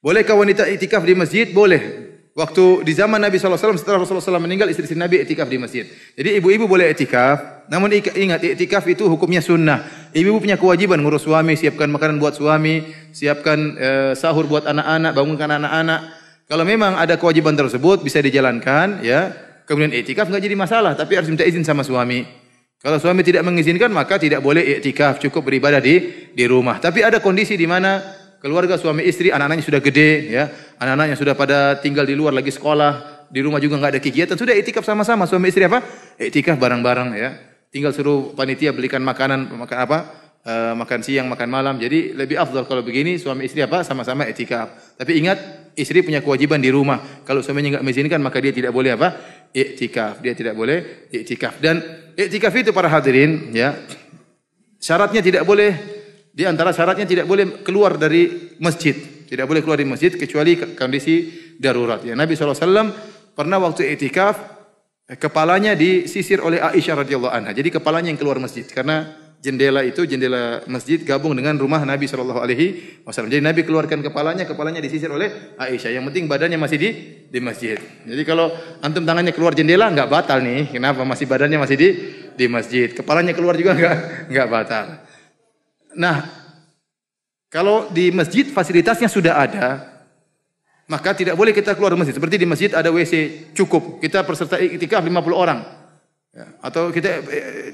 Bolehkah wanita iktikaf di masjid? Boleh. Waktu di zaman Nabi SAW, setelah Rasulullah SAW meninggal, istri-istri Nabi iktikaf di masjid. Jadi ibu-ibu boleh iktikaf, namun ingat iktikaf itu hukumnya sunnah. Ibu-ibu punya kewajiban ngurus suami, siapkan makanan buat suami, siapkan sahur buat anak-anak, bangunkan anak-anak. Kalau memang ada kewajiban tersebut bisa dijalankan, ya. Kemudian iktikaf enggak jadi masalah, tapi harus minta izin sama suami. Kalau suami tidak mengizinkan, maka tidak boleh iktikaf, cukup beribadah di rumah. Tapi ada kondisi di mana keluarga suami istri, anak-anaknya sudah gede, ya, anak-anaknya sudah pada tinggal di luar lagi sekolah, di rumah juga nggak ada kegiatan, sudah iktikaf sama-sama suami istri apa? Iktikaf bareng-bareng, ya. Tinggal suruh panitia belikan makanan, makan apa? Makan siang, makan malam. Jadi lebih afdal kalau begini suami istri apa? Sama-sama iktikaf. Tapi ingat, istri punya kewajiban di rumah. Kalau suaminya nggak mengizinkan, maka dia tidak boleh apa? Iktikaf. Dia tidak boleh iktikaf. Dan iktikaf itu para hadirin, ya, syaratnya tidak boleh. Di antara syaratnya tidak boleh keluar dari masjid. Tidak boleh keluar dari masjid kecuali kondisi darurat. Ya, Nabi SAW pernah waktu iktikaf, kepalanya disisir oleh Aisyah radhiyallahu anha. Jadi kepalanya yang keluar masjid. Karena jendela itu, jendela masjid gabung dengan rumah Nabi SAW. Jadi Nabi keluarkan kepalanya disisir oleh Aisyah. Yang penting badannya masih di masjid. Jadi kalau antum tangannya keluar jendela, enggak batal nih. Kenapa? Badannya masih di masjid. Kepalanya keluar juga enggak batal. Nah, kalau di masjid fasilitasnya sudah ada, maka tidak boleh kita keluar masjid. Seperti di masjid ada WC cukup, kita peserta iktikaf 50 orang. Ya, atau kita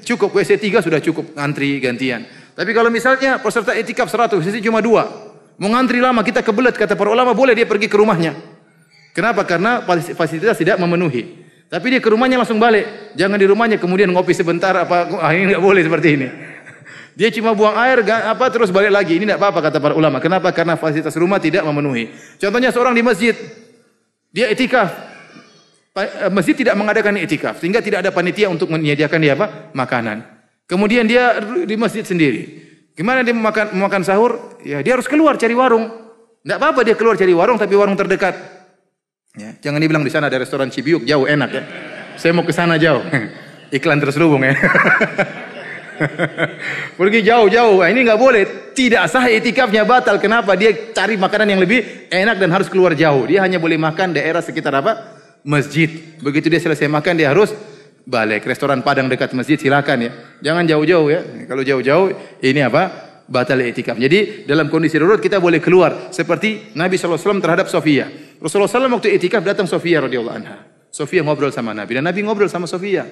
cukup WC 3 sudah cukup, ngantri gantian. Tapi kalau misalnya peserta iktikaf 100, WC cuma 2. Mau ngantri lama, kita kebelet, kata para ulama, boleh dia pergi ke rumahnya. Kenapa? Karena fasilitas tidak memenuhi. Tapi dia ke rumahnya langsung balik. Jangan di rumahnya kemudian ngopi sebentar ini enggak boleh seperti ini. Dia cuma buang air terus balik lagi. Ini tidak apa-apa kata para ulama. Kenapa? Karena fasilitas rumah tidak memenuhi. Contohnya seorang di masjid, dia iktikaf. Masjid tidak mengadakan iktikaf sehingga tidak ada panitia untuk menyediakan dia makanan. Kemudian dia di masjid sendiri. Gimana dia makan sahur? Ya, dia harus keluar cari warung. Tidak apa-apa dia keluar cari warung, tapi warung terdekat. Ya, jangan dibilang di sana ada restoran Cibiuk, jauh enak ya. Saya mau ke sana jauh. Iklan terselubung ya. Pergi jauh-jauh, ini nggak boleh. Tidak sah iktikafnya, batal. Kenapa? Dia cari makanan yang lebih enak dan harus keluar jauh. Dia hanya boleh makan daerah sekitar masjid. Begitu dia selesai makan, dia harus balik. Restoran Padang dekat masjid silakan ya. Jangan jauh-jauh ya. Kalau jauh-jauh ini batal iktikaf. Jadi dalam kondisi darurat kita boleh keluar. Seperti Nabi SAW terhadap Sofia. Rasulullah SAW waktu iktikaf datang Sofia radhiyallahu anha. Sofia ngobrol sama Nabi dan Nabi ngobrol sama Sofia.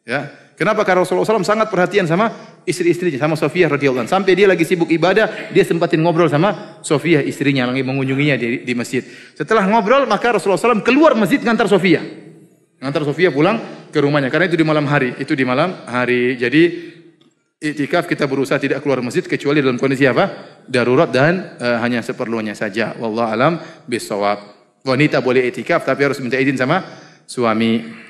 Ya, kenapa? Karena Rasulullah SAW sangat perhatian sama istri-istrinya, sama Sofia radhiyallahu anha. Sampai dia lagi sibuk ibadah, dia sempatin ngobrol sama Sofia, istrinya, lagi mengunjunginya di masjid. Setelah ngobrol, maka Rasulullah SAW keluar masjid ngantar Sofia. Ngantar Sofia pulang ke rumahnya. Karena itu di malam hari. Jadi iktikaf kita berusaha tidak keluar masjid kecuali dalam kondisi darurat dan hanya seperlunya saja. Wallahu alam bissawab. Wanita boleh iktikaf tapi harus minta izin sama suami.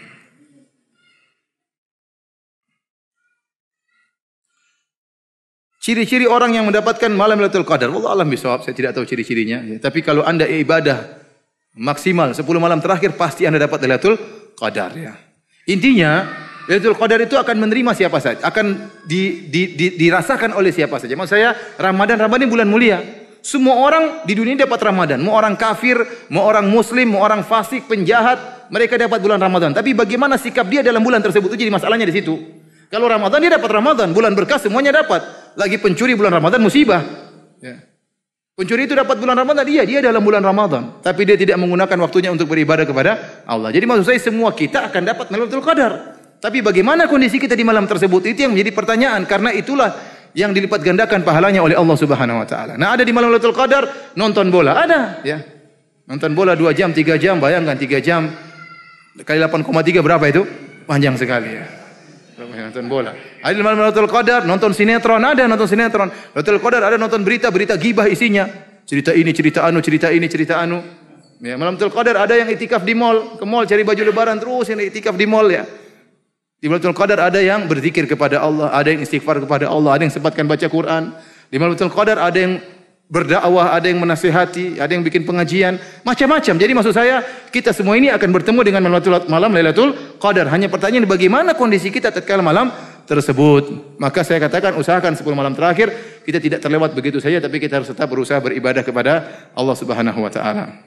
Ciri-ciri orang yang mendapatkan malam Lailatul Qadar. Wallahu a'lam bishawab, saya tidak tahu ciri-cirinya. Tapi kalau Anda ibadah maksimal 10 malam terakhir pasti Anda dapat Lailatul Qadar ya. Intinya Lailatul Qadar itu akan menerima siapa saja, akan dirasakan oleh siapa saja. Maksud saya Ramadan ini bulan mulia. Semua orang di dunia dapat Ramadan. Mau orang kafir, mau orang muslim, mau orang fasik, penjahat, mereka dapat bulan Ramadan. Tapi bagaimana sikap dia dalam bulan tersebut itu jadi masalahnya di situ. Kalau Ramadan dia dapat Ramadan, bulan berkah semuanya dapat. Lagi pencuri bulan Ramadan musibah. Ya. Pencuri itu dapat bulan Ramadan, dia dalam bulan Ramadan, tapi dia tidak menggunakan waktunya untuk beribadah kepada Allah. Jadi maksud saya semua kita akan dapat Lailatul Qadar. Tapi bagaimana kondisi kita di malam tersebut itu yang menjadi pertanyaan, karena itulah yang dilipat gandakan pahalanya oleh Allah Subhanahu wa taala. Nah, ada di malam Lailatul Qadar nonton bola, ada ya. Nonton bola 2 jam, 3 jam, bayangkan 3 jam kali 8,3 berapa itu? Panjang sekali ya. Nonton bola. Ada di malam Lailatul Qadar nonton sinetron, ada nonton sinetron. Lailatul Qadar ada nonton berita gibah isinya. Cerita ini, cerita anu. Ya, malam Lailatul Qadar ada yang iktikaf di mall, ke mall cari baju lebaran terus yang iktikaf di mall ya. Di malam Lailatul Qadar ada yang berzikir kepada Allah, ada yang istighfar kepada Allah, ada yang sempatkan baca Quran. Di malam Lailatul Qadar ada yang berdakwah, ada yang menasihati, ada yang bikin pengajian, macam-macam. Jadi maksud saya, kita semua ini akan bertemu dengan malam Lailatul Qadar. Hanya pertanyaan bagaimana kondisi kita tatkala malam tersebut. Maka saya katakan usahakan 10 malam terakhir kita tidak terlewat begitu saja, tapi kita harus tetap berusaha beribadah kepada Allah Subhanahu wa taala.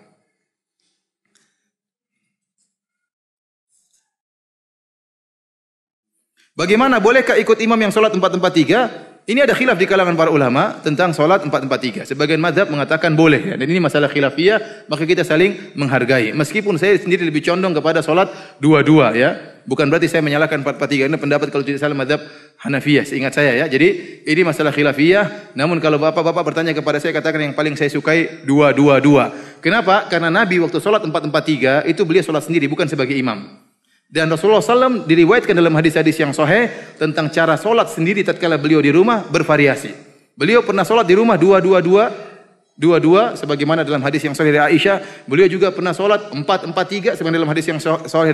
Bagaimana, bolehkah ikut imam yang sholat 4-4-3? Ini ada khilaf di kalangan para ulama tentang sholat 4-4-3. Sebagian mazhab mengatakan boleh. Dan ini masalah khilafiyah, maka kita saling menghargai. Meskipun saya sendiri lebih condong kepada sholat 2-2 ya. Bukan berarti saya menyalahkan 4-4-3. Ini pendapat kalau tidak salah mazhab Hanafiyah, seingat saya ya. Jadi ini masalah khilafiyah. Namun kalau bapak-bapak bertanya kepada saya, katakan yang paling saya sukai 2-2-2. Kenapa? Karena Nabi waktu sholat 4-4-3 itu beliau sholat sendiri, bukan sebagai imam. Dan Rasulullah SAW diriwayatkan dalam hadis-hadis yang sahih tentang cara solat sendiri tatkala beliau di rumah bervariasi. Beliau pernah solat di rumah 2-2-2 sebagaimana dalam hadis yang sahih dari Aisyah. Beliau juga pernah solat 4-4-3 sebagaimana dalam hadis yang sahih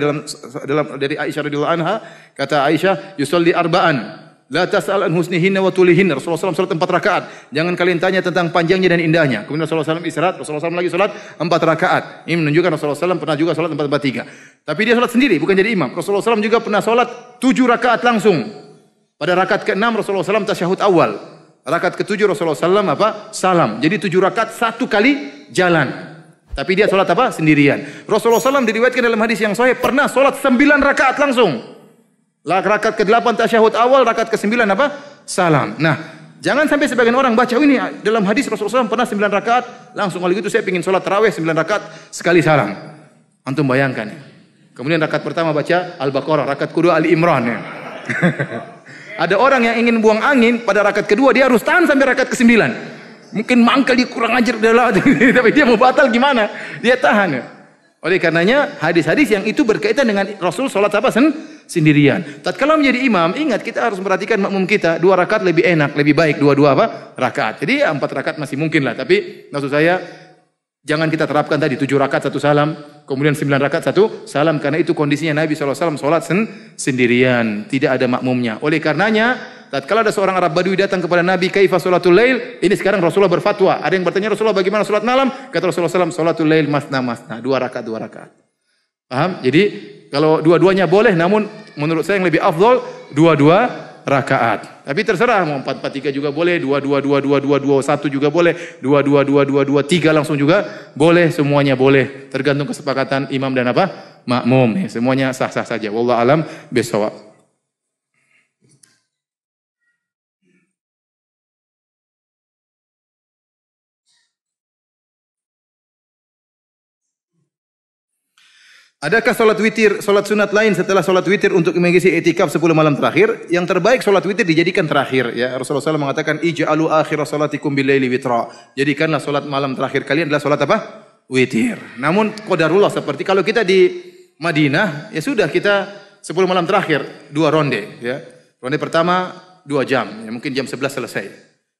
dalam dari Aisyah radhiyallahu anha. Kata Aisyah, yusolli arba'an. La tas'al an husnihinna wa tulihinna. Rasulullah SAW salat 4 rakaat. Jangan kalian tanya tentang panjangnya dan indahnya. Kemudian Rasulullah SAW istirahat. Rasulullah SAW lagi salat 4 rakaat. Ini menunjukkan Rasulullah SAW pernah juga salat 4-4-3. Tapi dia salat sendiri, bukan jadi imam. Rasulullah SAW juga pernah salat 7 rakaat langsung. Pada rakaat ke-6 Rasulullah SAW tasyahud awal. Rakaat ke-7 Rasulullah SAW salam. Jadi 7 rakaat 1 kali jalan. Tapi dia salat sendirian. Rasulullah SAW diriwayatkan dalam hadis yang sahih pernah salat 9 rakaat langsung. Rakaat ke-8 tasyahud awal, rakaat ke-9 salam. Nah, jangan sampai sebagian orang baca ini dalam hadis Rasulullah SAW pernah 9 rakaat langsung. Kalau gitu saya ingin sholat tarawih 9 rakaat sekali salam. Antum bayangkan ya. Kemudian rakaat pertama baca Al-Baqarah, rakaat kedua Ali Imran ya. Ada orang yang ingin buang angin pada rakaat kedua, dia harus tahan sampai rakaat ke-9. Mungkin mangkal dia kurang ajar tapi dia mau batal gimana? Dia tahan ya. Oleh karenanya hadis-hadis yang itu berkaitan dengan Rasul sholat sendirian. Tatkala menjadi imam, ingat kita harus memperhatikan makmum kita. 2 rakaat lebih enak, lebih baik 2 rakaat. Jadi 4 rakaat masih mungkin lah. Tapi maksud saya jangan kita terapkan tadi 7 rakaat 1 salam, kemudian 9 rakaat 1 salam, karena itu kondisinya Nabi SAW sholat sendirian, tidak ada makmumnya. Oleh karenanya tatkala ada seorang Arab Badui datang kepada Nabi, kaifa sholatul lail? Ini sekarang Rasulullah berfatwa. Ada yang bertanya, Rasulullah bagaimana sholat malam? Kata Rasulullah SAW, sholatul lail masna, 2 rakaat. Paham? Jadi kalau dua-duanya boleh, namun menurut saya yang lebih afdol 2 rakaat. Tapi terserah mau 4-4-3 juga boleh, 2-2-2-2-2-2-1 juga boleh, 2-2-2-2-2-3 langsung juga boleh, semuanya boleh. Tergantung kesepakatan imam dan makmum. Semuanya sah-sah saja. Wallahu alam bisawab. Adakah salat witir, salat sunat lain setelah salat witir untuk mengisi i'tikaf 10 malam terakhir? Yang terbaik salat witir dijadikan terakhir ya. Rasulullah SAW mengatakan ij'alu akhir salatikum bilaili witra. Jadikanlah salat malam terakhir kalian adalah salat witir. Namun qadarullah, seperti kalau kita di Madinah ya sudah, kita 10 malam terakhir 2 ronde ya. Ronde pertama 2 jam, ya mungkin jam 11 selesai.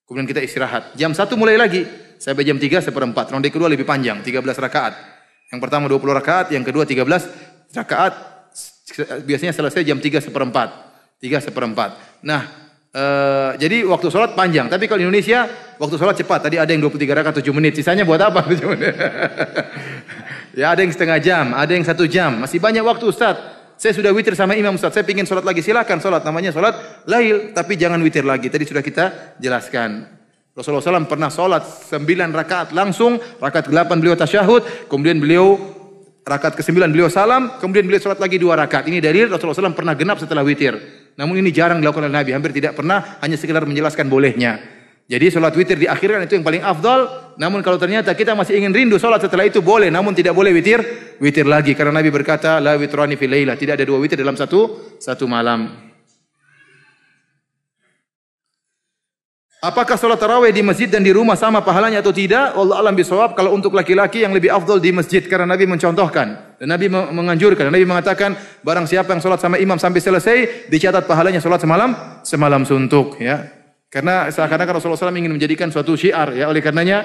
Kemudian kita istirahat. Jam 1 mulai lagi sampai jam 3 seperempat. Ronde kedua lebih panjang, 13 rakaat. Yang pertama 20 rakaat, yang kedua 13 rakaat. Biasanya selesai jam 3 seperempat. Nah, jadi waktu sholat panjang. Tapi kalau di Indonesia waktu sholat cepat. Tadi ada yang 23 rakaat 7 menit. Sisanya buat apa? Ya ada yang setengah jam, ada yang 1 jam. Masih banyak waktu Ustaz. Saya sudah witir sama imam Ustaz. Saya ingin sholat lagi. Silakan sholat. Namanya sholat lail. Tapi jangan witir lagi. Tadi sudah kita jelaskan. Rasulullah SAW pernah sholat 9 rakaat langsung, rakaat ke-8 beliau tasyahud, kemudian beliau rakaat ke-9 beliau salam, kemudian beliau sholat lagi 2 rakaat. Ini dalil Rasulullah SAW pernah genap setelah witir. Namun ini jarang dilakukan oleh Nabi, hampir tidak pernah, hanya sekedar menjelaskan bolehnya. Jadi sholat witir diakhirkan itu yang paling afdal. Namun kalau ternyata kita masih ingin rindu sholat setelah itu boleh, namun tidak boleh witir lagi. Karena Nabi berkata, la witrani fil lailah, tidak ada 2 witir dalam satu malam. Apakah sholat tarawih di masjid dan di rumah sama pahalanya atau tidak? Wallahu a'lam bishawab. Kalau untuk laki-laki yang lebih afdal di masjid, karena Nabi mencontohkan dan Nabi menganjurkan. Nabi mengatakan barang siapa yang sholat sama imam sampai selesai dicatat pahalanya sholat semalam suntuk ya. Karena seakan-akan Rasulullah SAW ingin menjadikan suatu syiar ya. Oleh karenanya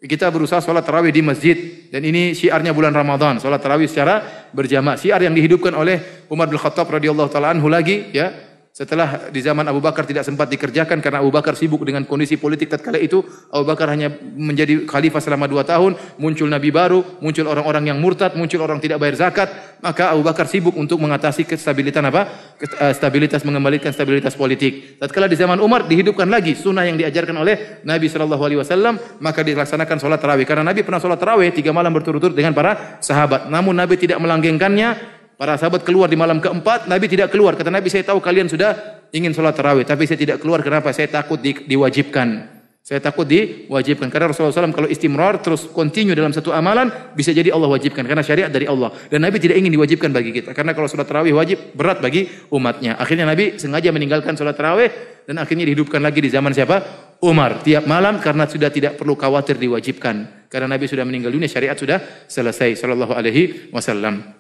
kita berusaha sholat tarawih di masjid, dan ini syiarnya bulan Ramadan, sholat tarawih secara berjamaah. Syiar yang dihidupkan oleh Umar bin Khattab radhiyallahu taala anhu lagi ya. Setelah di zaman Abu Bakar tidak sempat dikerjakan karena Abu Bakar sibuk dengan kondisi politik tatkala itu. Abu Bakar hanya menjadi khalifah selama 2 tahun, muncul nabi baru, muncul orang-orang yang murtad, muncul orang tidak bayar zakat, maka Abu Bakar sibuk untuk mengatasi stabilitas, mengembalikan stabilitas politik. Tatkala di zaman Umar dihidupkan lagi sunnah yang diajarkan oleh Nabi sallallahu alaihi wasallam, maka dilaksanakan salat tarawih. Karena Nabi pernah salat tarawih 3 malam berturut-turut dengan para sahabat. Namun Nabi tidak melanggengkannya. Para sahabat keluar di malam keempat, Nabi tidak keluar. Kata Nabi, saya tahu kalian sudah ingin sholat tarawih, tapi saya tidak keluar. Kenapa? Saya takut diwajibkan. Saya takut diwajibkan. Karena Rasulullah SAW kalau istimrar terus continue dalam satu amalan, bisa jadi Allah wajibkan. Karena syariat dari Allah. Dan Nabi tidak ingin diwajibkan bagi kita. Karena kalau sholat tarawih wajib, berat bagi umatnya. Akhirnya Nabi sengaja meninggalkan sholat tarawih, dan akhirnya dihidupkan lagi di zaman siapa? Umar. Tiap malam karena sudah tidak perlu khawatir diwajibkan. Karena Nabi sudah meninggal dunia, syariat sudah selesai. Sallallahu alaihi wasallam.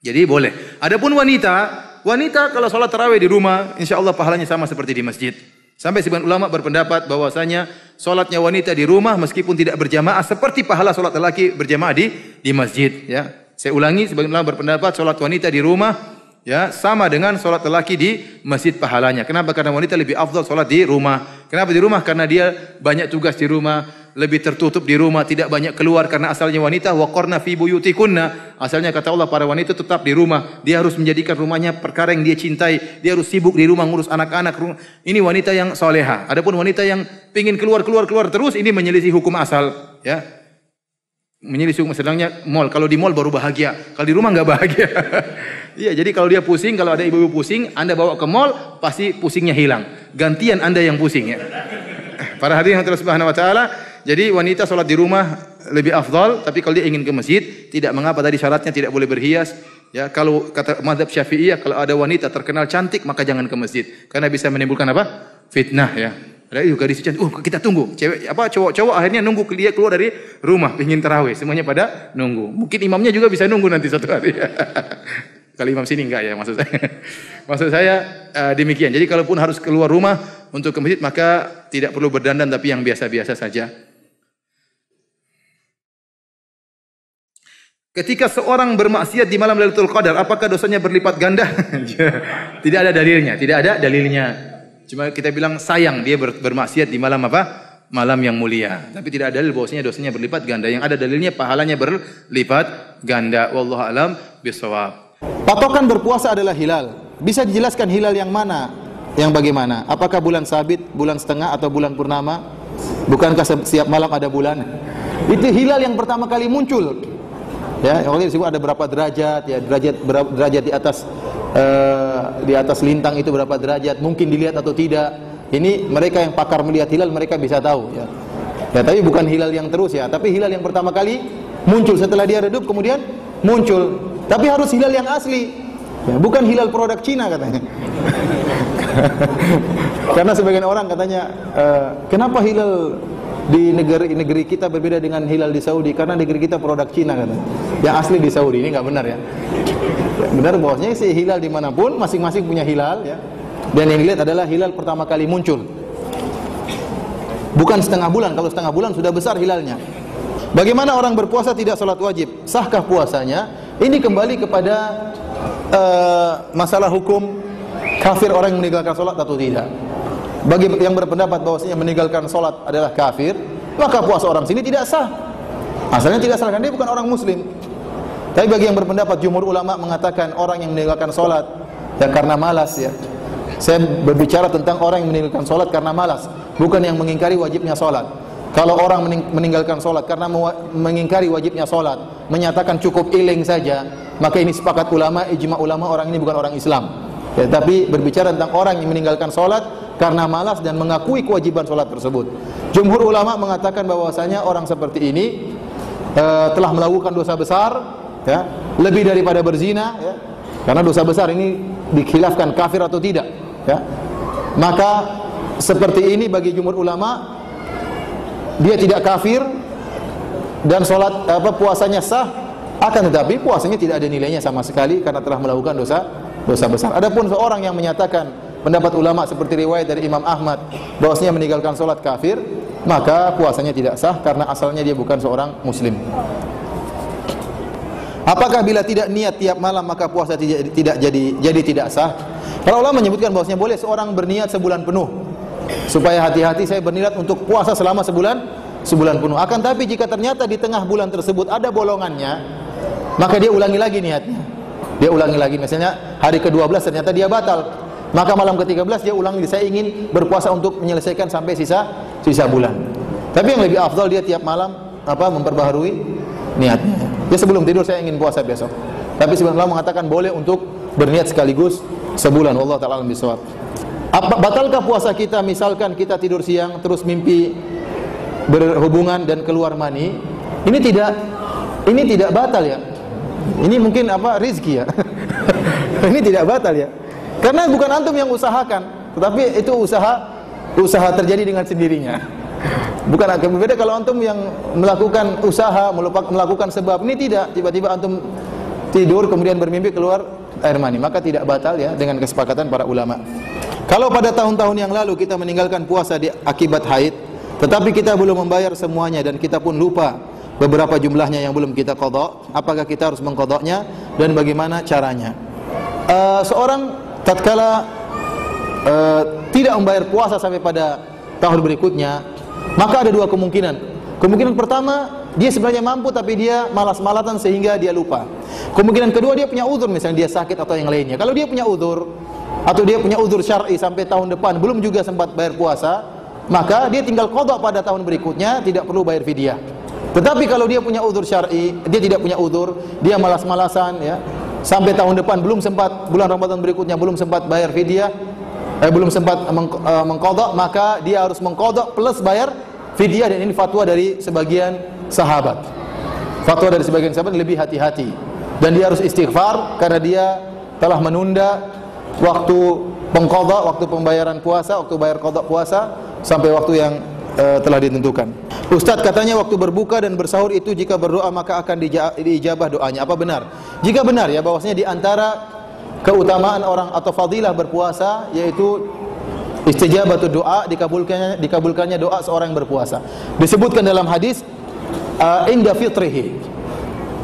Jadi boleh. Adapun wanita kalau sholat tarawih di rumah, insya Allah pahalanya sama seperti di masjid. Sampai sebagian ulama berpendapat bahwasanya sholatnya wanita di rumah meskipun tidak berjamaah seperti pahala sholat lelaki berjamaah di masjid. Ya, saya ulangi, sebagian ulama berpendapat sholat wanita di rumah ya sama dengan sholat lelaki di masjid pahalanya. Kenapa? Karena wanita lebih afdal sholat di rumah. Kenapa di rumah? Karena dia banyak tugas di rumah. Lebih tertutup di rumah, tidak banyak keluar karena asalnya wanita waqarna fi buyutikunna. Asalnya kata Allah para wanita tetap di rumah. Dia harus menjadikan rumahnya perkara yang dia cintai. Dia harus sibuk di rumah ngurus anak-anak. Ini wanita yang soleha. Adapun wanita yang pingin keluar terus, ini menyelisih hukum asal, ya. Menyelisih hukum sedangnya mall. Kalau di mall baru bahagia. Kalau di rumah enggak bahagia. Iya, jadi kalau dia pusing, kalau ada ibu-ibu pusing, Anda bawa ke mall, pasti pusingnya hilang. Gantian Anda yang pusing, ya. Para hadirin yang Subhanahu wa taala, jadi wanita sholat di rumah lebih afdal, tapi kalau dia ingin ke masjid, tidak mengapa, tadi syaratnya tidak boleh berhias. Ya, kalau kata mazhab Syafi'iyah, kalau ada wanita terkenal cantik, maka jangan ke masjid, karena bisa menimbulkan apa? Fitnah, ya. Ada juga gadis cantik, kita tunggu. Cowok-cowok akhirnya nunggu dia keluar dari rumah, ingin tarawih, semuanya pada nunggu. Mungkin imamnya juga bisa nunggu nanti suatu hari. Kalau imam sini enggak ya, maksud saya. Maksud saya demikian. Jadi kalaupun harus keluar rumah untuk ke masjid, maka tidak perlu berdandan, tapi yang biasa-biasa saja. Ketika seorang bermaksiat di malam Lailatul Qadar, apakah dosanya berlipat ganda? Tidak ada dalilnya. Cuma kita bilang sayang dia bermaksiat di malam apa? Malam yang mulia. Tapi tidak ada dalil bahwasanya dosanya berlipat ganda. Yang ada dalilnya pahalanya berlipat ganda. Wallahu alam bishawab. Patokan berpuasa adalah hilal. Bisa dijelaskan hilal yang mana? Yang bagaimana? Apakah bulan sabit, bulan setengah, atau bulan purnama? Bukankah setiap malam ada bulan? Itu hilal yang pertama kali muncul. Ya, yang disebut ada berapa derajat, ya, derajat di atas lintang itu berapa derajat, mungkin dilihat atau tidak. Ini mereka yang pakar melihat hilal, mereka bisa tahu, ya. Ya, tapi bukan hilal yang terus, ya, tapi hilal yang pertama kali muncul setelah dia redup kemudian muncul. Tapi harus hilal yang asli, ya, bukan hilal produk Cina katanya. Karena sebagian orang katanya, kenapa hilal di negeri kita berbeda dengan hilal di Saudi? Karena negeri kita produk Cina katanya. Yang asli di Saudi, ini nggak benar, ya. Benar bahwasanya si hilal dimanapun masing-masing punya hilal, ya. Dan yang dilihat adalah hilal pertama kali muncul. Bukan setengah bulan. Kalau setengah bulan sudah besar hilalnya. Bagaimana orang berpuasa tidak salat wajib? Sahkah puasanya? Ini kembali kepada masalah hukum kafir orang yang meninggalkan salat atau tidak. Bagi yang berpendapat bahwasanya meninggalkan salat adalah kafir, maka puasa orang sini tidak sah. Asalnya tidak sah karena dia bukan orang muslim. Tapi bagi yang berpendapat, jumhur ulama mengatakan orang yang meninggalkan salat ya karena malas, ya. Saya berbicara tentang orang yang meninggalkan salat karena malas, bukan yang mengingkari wajibnya salat. Kalau orang meninggalkan solat karena mengingkari wajibnya solat, menyatakan cukup iling saja, maka ini sepakat ulama, ijma ulama, orang ini bukan orang Islam. Ya, tapi berbicara tentang orang yang meninggalkan solat karena malas dan mengakui kewajiban solat tersebut. Jumhur ulama mengatakan bahwasanya orang seperti ini telah melakukan dosa besar, ya, lebih daripada berzina, ya, karena dosa besar ini dikhilafkan kafir atau tidak. Ya. Maka seperti ini bagi jumhur ulama, dia tidak kafir dan puasanya sah, akan tetapi puasanya tidak ada nilainya sama sekali karena telah melakukan dosa besar. Adapun seorang yang menyatakan pendapat ulama seperti riwayat dari Imam Ahmad bahwasanya meninggalkan salat kafir, maka puasanya tidak sah karena asalnya dia bukan seorang muslim. Apakah bila tidak niat tiap malam maka puasa tidak tidak sah? Para ulama menyebutkan bahwasanya boleh seorang berniat sebulan penuh. Supaya hati-hati saya berniat untuk puasa selama sebulan penuh. Akan tapi jika ternyata di tengah bulan tersebut ada bolongannya, maka dia ulangi lagi niatnya. Dia ulangi lagi, misalnya hari ke-12 ternyata dia batal, maka malam ke-13 dia ulangi, saya ingin berpuasa untuk menyelesaikan sampai sisa bulan. Tapi yang lebih afdal dia tiap malam memperbaharui niatnya. Ya sebelum tidur saya ingin puasa besok. Tapi sebenarnya Allah mengatakan boleh untuk berniat sekaligus sebulan. Wallahu ta'ala alam bisawab. Batalkah puasa kita misalkan kita tidur siang terus mimpi berhubungan dan keluar mani? Ini tidak batal ya. Ini mungkin rezeki ya. Ini tidak batal ya. Karena bukan antum yang usahakan, tetapi itu usaha terjadi dengan sendirinya. Bukan akan berbeda kalau antum yang melakukan usaha, melakukan sebab. Ini tidak, tiba-tiba antum tidur kemudian bermimpi keluar air mani, maka tidak batal ya dengan kesepakatan para ulama. Kalau pada tahun-tahun yang lalu kita meninggalkan puasa akibat haid, tetapi kita belum membayar semuanya dan kita pun lupa beberapa jumlahnya yang belum kita qadha, apakah kita harus mengqadhanya dan bagaimana caranya? Seorang tatkala tidak membayar puasa sampai pada tahun berikutnya, maka ada dua kemungkinan. Kemungkinan pertama, dia sebenarnya mampu tapi dia malas-malatan sehingga dia lupa. Kemungkinan kedua, dia punya uzur, misalnya dia sakit atau yang lainnya. Kalau dia punya uzur atau dia punya uzur syar'i sampai tahun depan belum juga sempat bayar puasa, maka dia tinggal qadha pada tahun berikutnya, tidak perlu bayar fidyah. Tetapi kalau dia punya uzur syar'i, dia tidak punya uzur, dia malas-malasan ya, sampai tahun depan belum sempat, bulan Ramadan berikutnya belum sempat bayar fidyah, belum sempat mengqadha, maka dia harus mengqadha plus bayar fidyah. Dan ini fatwa dari sebagian sahabat. Fatwa dari sebagian sahabat lebih hati-hati, dan dia harus istighfar karena dia telah menunda waktu pengqadha, waktu pembayaran puasa, waktu bayar qadha puasa sampai waktu yang telah ditentukan. Ustaz, katanya waktu berbuka dan bersahur itu jika berdoa maka akan diijabah doanya. Apa benar? Jika benar ya, bahwasanya di antara keutamaan orang atau fadilah berpuasa yaitu istijabatu doa, dikabulkannya doa seorang yang berpuasa. Disebutkan dalam hadis inda fitrihi.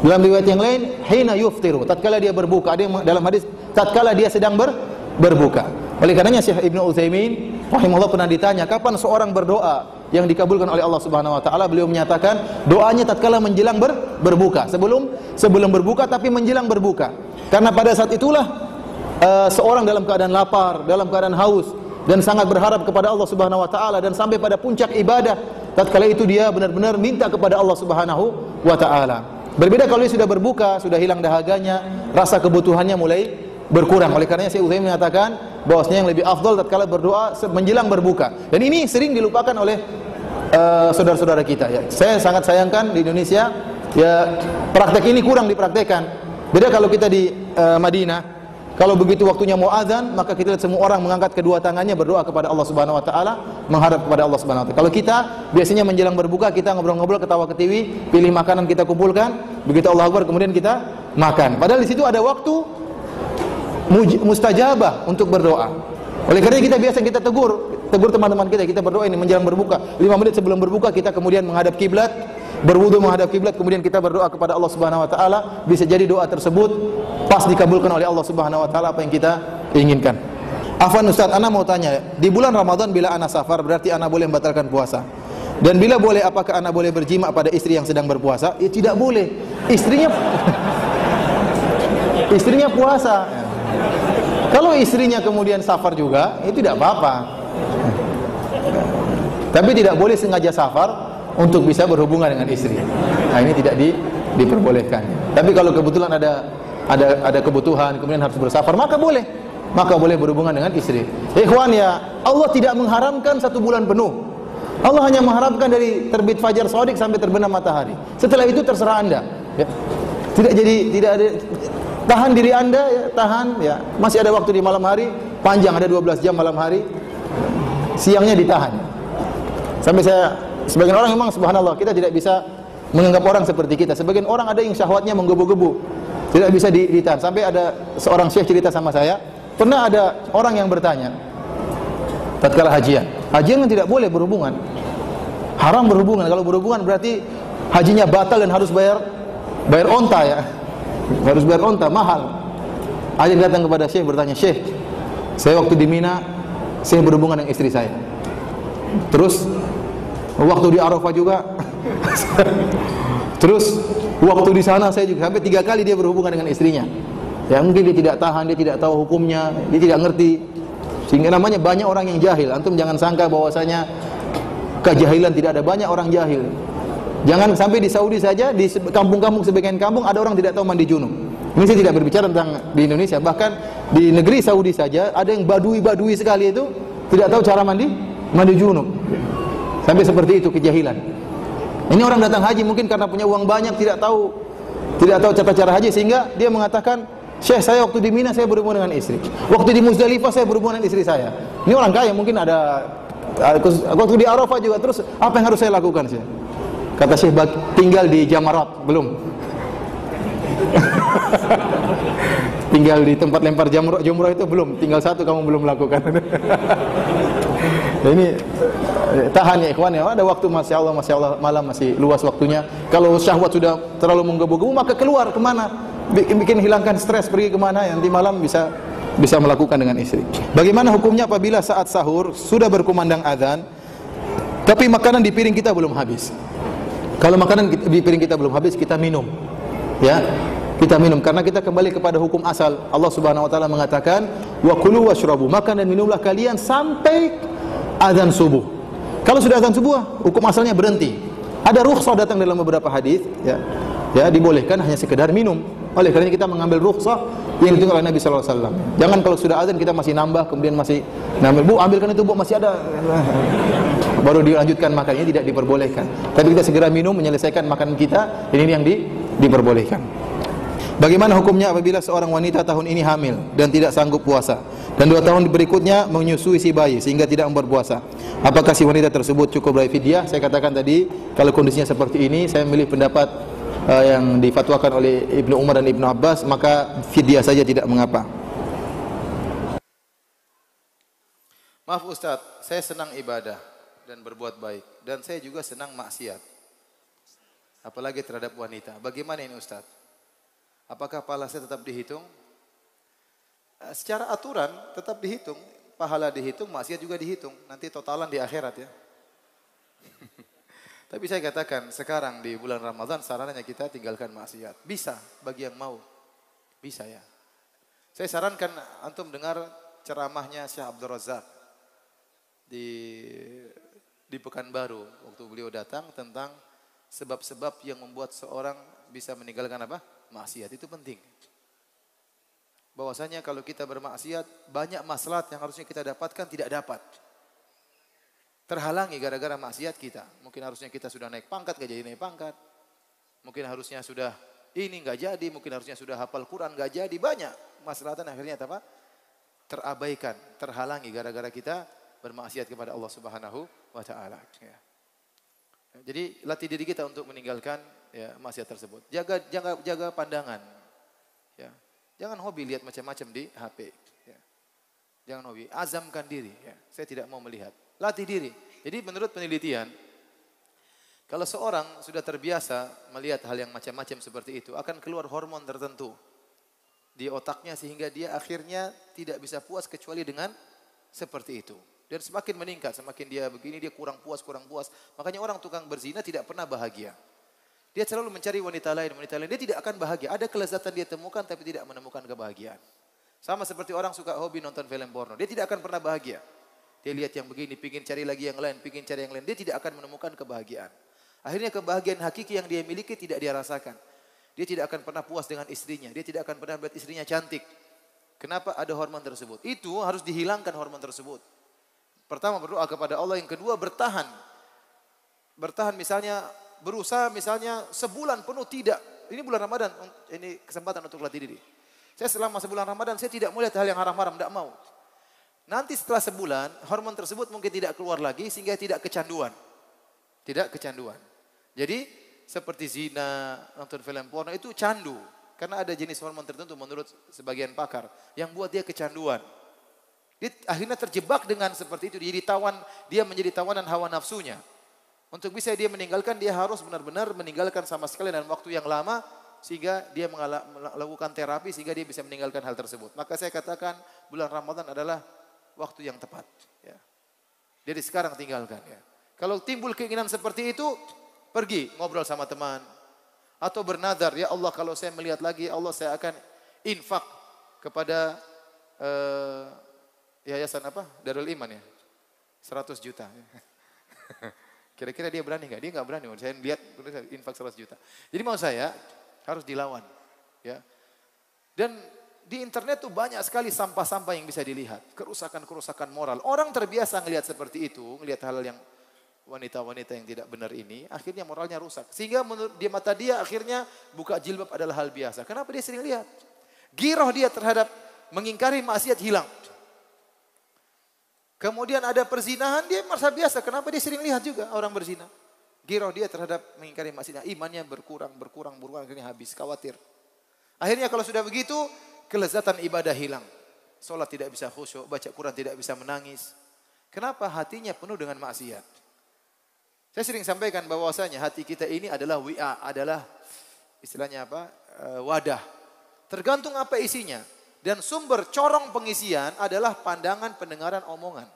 Dalam riwayat yang lain hina yuftiru, tatkala dia berbuka. Ada yang dalam hadis tatkala dia sedang berbuka. Oleh karenanya Syekh Ibnu Utsaimin rahimahullah pernah ditanya kapan seorang berdoa yang dikabulkan oleh Allah Subhanahu wa taala. Beliau menyatakan doanya tatkala menjelang berbuka, sebelum berbuka tapi menjelang berbuka. Karena pada saat itulah seorang dalam keadaan lapar, dalam keadaan haus dan sangat berharap kepada Allah Subhanahu wa taala, dan sampai pada puncak ibadah. Tatkala itu dia benar-benar minta kepada Allah Subhanahu wa taala. Berbeda kalau dia sudah berbuka, sudah hilang dahaganya, rasa kebutuhannya mulai berkurang. Oleh karenanya Syekh Utsaimin mengatakan bahwasanya yang lebih afdal tatkala berdoa menjelang berbuka. Dan ini sering dilupakan oleh saudara-saudara kita ya. Saya sangat sayangkan di Indonesia ya, praktek ini kurang dipraktekkan. Beda kalau kita di Madinah, kalau begitu waktunya mau azan, maka kita lihat semua orang mengangkat kedua tangannya berdoa kepada Allah Subhanahu wa taala, mengharap kepada Allah Subhanahu wa taala. Kalau kita biasanya menjelang berbuka kita ngobrol-ngobrol, ketawa-ketiwi, pilih makanan kita kumpulkan, begitu Allah Akbar kemudian kita makan. Padahal di situ ada waktu mustajabah untuk berdoa. Oleh karena kita biasa kita tegur teman-teman kita berdoa ini menjelang berbuka. 5 menit sebelum berbuka kita kemudian menghadap kiblat, berwudu menghadap kiblat, kemudian kita berdoa kepada Allah Subhanahu wa taala. Bisa jadi doa tersebut pas dikabulkan oleh Allah Subhanahu wa taala apa yang kita inginkan. Afwan Ustaz, ana mau tanya, di bulan Ramadan bila ana safar berarti ana boleh membatalkan puasa? Dan bila boleh, apakah ana boleh berjima pada istri yang sedang berpuasa? Ya tidak boleh. Istrinya puasa. Kalau istrinya kemudian safar juga, itu tidak apa-apa. Tapi tidak boleh sengaja safar untuk bisa berhubungan dengan istri. Nah, ini tidak diperbolehkan. Tapi kalau kebetulan ada kebutuhan kemudian harus bersafar, maka boleh berhubungan dengan istri. Ikhwan ya, Allah tidak mengharamkan 1 bulan penuh. Allah hanya mengharamkan dari terbit fajar shadiq sampai terbenam matahari. Setelah itu terserah Anda. Ya. Tidak ada, tahan diri Anda ya, tahan ya. Masih ada waktu di malam hari, panjang ada 12 jam malam hari. Siangnya ditahan. Sampai sebagian orang memang subhanallah, kita tidak bisa menganggap orang seperti kita. Sebagian orang ada yang syahwatnya menggebu-gebu, tidak bisa ditahan. Sampai ada seorang syekh cerita sama saya, pernah ada orang yang bertanya tatkala hajian kan tidak boleh berhubungan, haram berhubungan. Kalau berhubungan berarti hajinya batal dan harus bayar onta ya. Harus bayar onta, mahal. Ada yang datang kepada Syekh bertanya, Syekh, saya waktu di Mina, saya berhubungan dengan istri saya. Terus waktu di Arafah juga. Terus waktu di sana saya juga sampai 3 kali dia berhubungan dengan istrinya. Ya mungkin dia tidak tahan, dia tidak tahu hukumnya, dia tidak ngerti. Sehingga namanya banyak orang yang jahil. Antum jangan sangka bahwasanya kejahilan tidak ada, banyak orang jahil. Jangan sampai di Saudi saja, di kampung-kampung sebagian kampung ada orang tidak tahu mandi junub. Ini saya tidak berbicara tentang di Indonesia, bahkan di negeri Saudi saja ada yang badui-badui sekali itu tidak tahu cara mandi junub. Sampai seperti itu kejahilan. Ini orang datang haji mungkin karena punya uang banyak, tidak tahu tata cara haji, sehingga dia mengatakan, Syekh, saya waktu di Mina saya berhubungan dengan istri. Waktu di Muzdalifah saya berhubungan dengan istri saya. Ini orang kaya mungkin ada. Waktu di Arafah juga. Terus apa yang harus saya lakukan, Syekh? Kata Syekh, tinggal di Jamarat belum. Tinggal di tempat lempar jumrah itu belum. Tinggal satu kamu belum lakukan. Ini tahan ya ikhwan ya. Ada waktu, masya Allah, malam masih luas waktunya. Kalau syahwat sudah terlalu menggebu-gebu, maka keluar kemana? Bikin hilangkan stres, pergi kemana? Nanti malam bisa melakukan dengan istri. Bagaimana hukumnya apabila saat sahur sudah berkumandang azan, tapi makanan di piring kita belum habis? Kalau makanan di piring kita belum habis, kita minum. Ya, kita minum karena kita kembali kepada hukum asal. Allah Subhanahu wa taala mengatakan, "Wa kulu washrabu." Makan dan minumlah kalian sampai azan subuh. Kalau sudah azan subuh, hukum asalnya berhenti. Ada rukhsah datang dalam beberapa hadis, ya. Ya, dibolehkan hanya sekedar minum. Oleh karena kita mengambil rukhsah yang ditunjukkan oleh Nabi sallallahu alaihi wasallam. Jangan kalau sudah azan kita masih nambah, kemudian masih nambah, "Bu, ambilkan itu, Bu, masih ada." Baru dilanjutkan makannya, tidak diperbolehkan. Tapi kita segera minum, menyelesaikan makanan kita, ini yang diperbolehkan. Bagaimana hukumnya apabila seorang wanita tahun ini hamil dan tidak sanggup puasa, dan 2 tahun berikutnya menyusui si bayi sehingga tidak berpuasa? Apakah si wanita tersebut cukup bayar fidyah? Saya katakan tadi, kalau kondisinya seperti ini, saya memilih pendapat yang difatwakan oleh Ibnu Umar dan Ibnu Abbas, maka fidyah saja tidak mengapa. Maaf Ustaz, saya senang ibadah dan berbuat baik, dan saya juga senang maksiat, apalagi terhadap wanita. Bagaimana ini Ustaz? Apakah pahala saya tetap dihitung? Secara aturan tetap dihitung, pahala dihitung, maksiat juga dihitung. Nanti totalan di akhirat ya. Tapi saya katakan sekarang di bulan Ramadan sarannya kita tinggalkan maksiat. Bisa bagi yang mau. Bisa ya. Saya sarankan antum dengar ceramahnya Syekh Abdul Razak di Pekanbaru waktu beliau datang tentang sebab-sebab yang membuat seorang bisa meninggalkan apa? Maksiat. Itu penting. Bahwasanya kalau kita bermaksiat, banyak maslahat yang harusnya kita dapatkan tidak dapat. Terhalangi gara-gara maksiat kita. Mungkin harusnya kita sudah naik pangkat, gak jadi naik pangkat. Mungkin harusnya sudah ini gak jadi, mungkin harusnya sudah hafal Quran gak jadi. Banyak maslahatan akhirnya apa? Terabaikan, terhalangi gara-gara kita bermaksiat kepada Allah Subhanahu wa taala. Ya. Jadi latih diri kita untuk meninggalkan ya maksiat tersebut. Jaga pandangan. Ya. Jangan hobi lihat macam-macam di HP. Ya. Jangan hobi, azamkan diri. Ya. Saya tidak mau melihat. Latih diri. Jadi menurut penelitian, kalau seorang sudah terbiasa melihat hal yang macam-macam seperti itu, akan keluar hormon tertentu di otaknya sehingga dia akhirnya tidak bisa puas kecuali dengan seperti itu. Dan semakin meningkat, semakin dia begini, dia kurang puas. Makanya orang tukang berzina tidak pernah bahagia. Dia selalu mencari wanita lain. Dia tidak akan bahagia. Ada kelezatan dia temukan tapi tidak menemukan kebahagiaan. Sama seperti orang suka hobi nonton film porno. Dia tidak akan pernah bahagia. Dia lihat yang begini, pingin cari lagi yang lain, pingin cari yang lain. Dia tidak akan menemukan kebahagiaan. Akhirnya kebahagiaan hakiki yang dia miliki tidak dia rasakan. Dia tidak akan pernah puas dengan istrinya. Dia tidak akan pernah melihat istrinya cantik. Kenapa? Ada hormon tersebut. Itu harus dihilangkan hormon tersebut. Pertama berdoa kepada Allah, yang kedua bertahan. Bertahan misalnya, berusaha misalnya sebulan penuh tidak. Ini bulan Ramadan, ini kesempatan untuk latih diri. Saya selama sebulan Ramadan, saya tidak melihat hal yang haram-haram, tidak mau. Nanti setelah sebulan, hormon tersebut mungkin tidak keluar lagi sehingga tidak kecanduan. Tidak kecanduan. Jadi seperti zina, nonton film porno itu candu. Karena ada jenis hormon tertentu menurut sebagian pakar yang buat dia kecanduan. Dia akhirnya terjebak dengan seperti itu. Dia menjadi tawanan hawa nafsunya. Untuk bisa dia meninggalkan, dia harus benar-benar meninggalkan sama sekali dalam waktu yang lama sehingga dia melakukan terapi sehingga dia bisa meninggalkan hal tersebut. Maka saya katakan bulan Ramadan adalah waktu yang tepat. Ya. Jadi sekarang tinggalkan. Ya. Kalau timbul keinginan seperti itu, pergi ngobrol sama teman. Atau bernadar, ya Allah kalau saya melihat lagi, Allah saya akan infak kepada yayasan apa? Darul Iman ya. 100 juta. Kira-kira dia berani nggak? Dia nggak berani. Saya lihat infak 100 juta. Jadi mau saya harus dilawan. Ya. Dan di internet tuh banyak sekali sampah-sampah yang bisa dilihat. Kerusakan-kerusakan moral. Orang terbiasa ngelihat seperti itu. Ngelihat hal yang wanita-wanita yang tidak benar ini. Akhirnya moralnya rusak. Sehingga menurut dia mata dia akhirnya buka jilbab adalah hal biasa. Kenapa dia sering lihat? Giroh dia terhadap mengingkari maksiat hilang. Kemudian ada perzinahan, dia merasa biasa. Kenapa dia sering lihat juga orang berzina? Giroh dia terhadap mengingkari maksiat. Imannya berkurang, akhirnya habis, khawatir. Akhirnya kalau sudah begitu, kelezatan ibadah hilang. Salat tidak bisa khusyuk, baca Quran tidak bisa menangis. Kenapa? Hatinya penuh dengan maksiat. Saya sering sampaikan bahwasanya hati kita ini adalah wi'a, adalah istilahnya apa? Wadah. Tergantung apa isinya. Dan sumber corong pengisian adalah pandangan, pendengaran, omongan.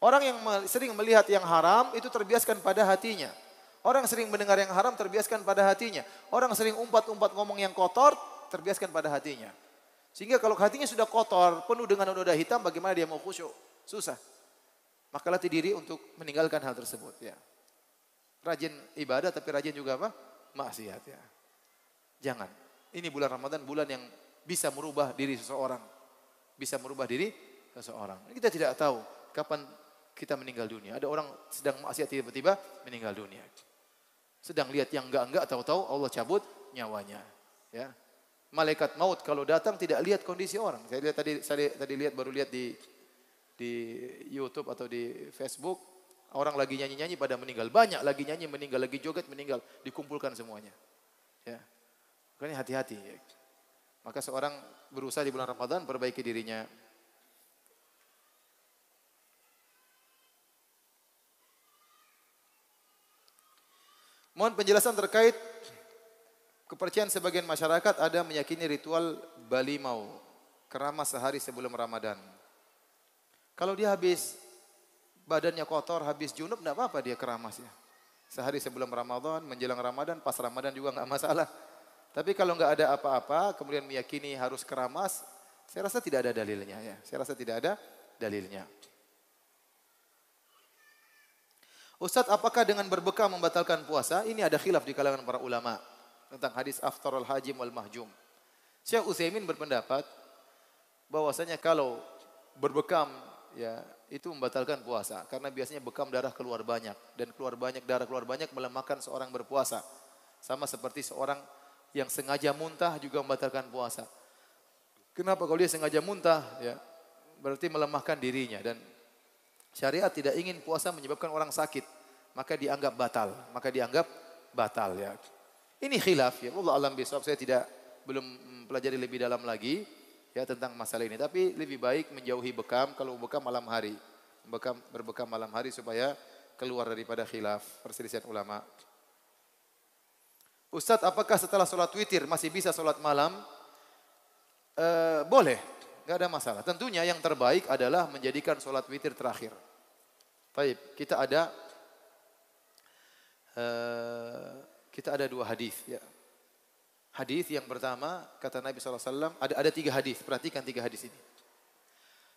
Orang yang sering melihat yang haram itu terbiaskan pada hatinya. Orang yang sering mendengar yang haram terbiaskan pada hatinya. Orang yang sering umpat-umpat ngomong yang kotor terbiaskan pada hatinya. Sehingga kalau hatinya sudah kotor, penuh dengan noda hitam, bagaimana dia mau khusyuk? Susah. Maka latih diri untuk meninggalkan hal tersebut. Ya. Rajin ibadah tapi rajin juga apa? Maksiat. Ya. Jangan. Ini bulan Ramadan, bulan yang bisa merubah diri seseorang. Bisa merubah diri seseorang. Kita tidak tahu kapan kita meninggal dunia. Ada orang sedang maksiat tiba-tiba meninggal dunia. Sedang lihat yang enggak-enggak, tahu-tahu Allah cabut nyawanya. Ya. Malaikat maut kalau datang tidak lihat kondisi orang. Saya lihat tadi baru lihat di YouTube atau di Facebook, orang lagi nyanyi-nyanyi pada meninggal. Banyak lagi nyanyi meninggal, lagi joget meninggal, dikumpulkan semuanya. Ya. Makanya hati-hati. Ya. Maka seorang berusaha di bulan Ramadan perbaiki dirinya. Mohon penjelasan terkait kepercayaan sebagian masyarakat ada meyakini ritual balimau, keramas sehari sebelum Ramadan. Kalau dia habis badannya kotor, habis junub, tidak apa-apa dia keramasnya. Sehari sebelum Ramadan, menjelang Ramadan, pas Ramadan juga nggak masalah. Tapi kalau nggak ada apa-apa, kemudian meyakini harus keramas, saya rasa tidak ada dalilnya. Ya. Saya rasa tidak ada dalilnya. Ustadz, apakah dengan berbekam membatalkan puasa? Ini ada khilaf di kalangan para ulama tentang hadis aftarul hajim wal mahjum. Syekh Utsaimin berpendapat bahwasanya kalau berbekam ya itu membatalkan puasa karena biasanya bekam darah keluar banyak dan darah keluar banyak melemahkan seorang berpuasa. Sama seperti seorang yang sengaja muntah juga membatalkan puasa. Kenapa? Kalau dia sengaja muntah, ya berarti melemahkan dirinya dan syariat tidak ingin puasa menyebabkan orang sakit, maka dianggap batal. Ya. Ini khilaf ya. Allah alam bisawab. Saya belum pelajari lebih dalam lagi ya tentang masalah ini. Tapi lebih baik menjauhi bekam kalau bekam malam hari, berbekam malam hari supaya keluar daripada khilaf perselisihan ulama. Ustadz, apakah setelah sholat witir masih bisa sholat malam? Boleh, nggak ada masalah. Tentunya yang terbaik adalah menjadikan sholat witir terakhir. Baik, kita ada dua hadis. Ya. Hadis yang pertama kata Nabi SAW ada 3 hadis. Perhatikan 3 hadis ini.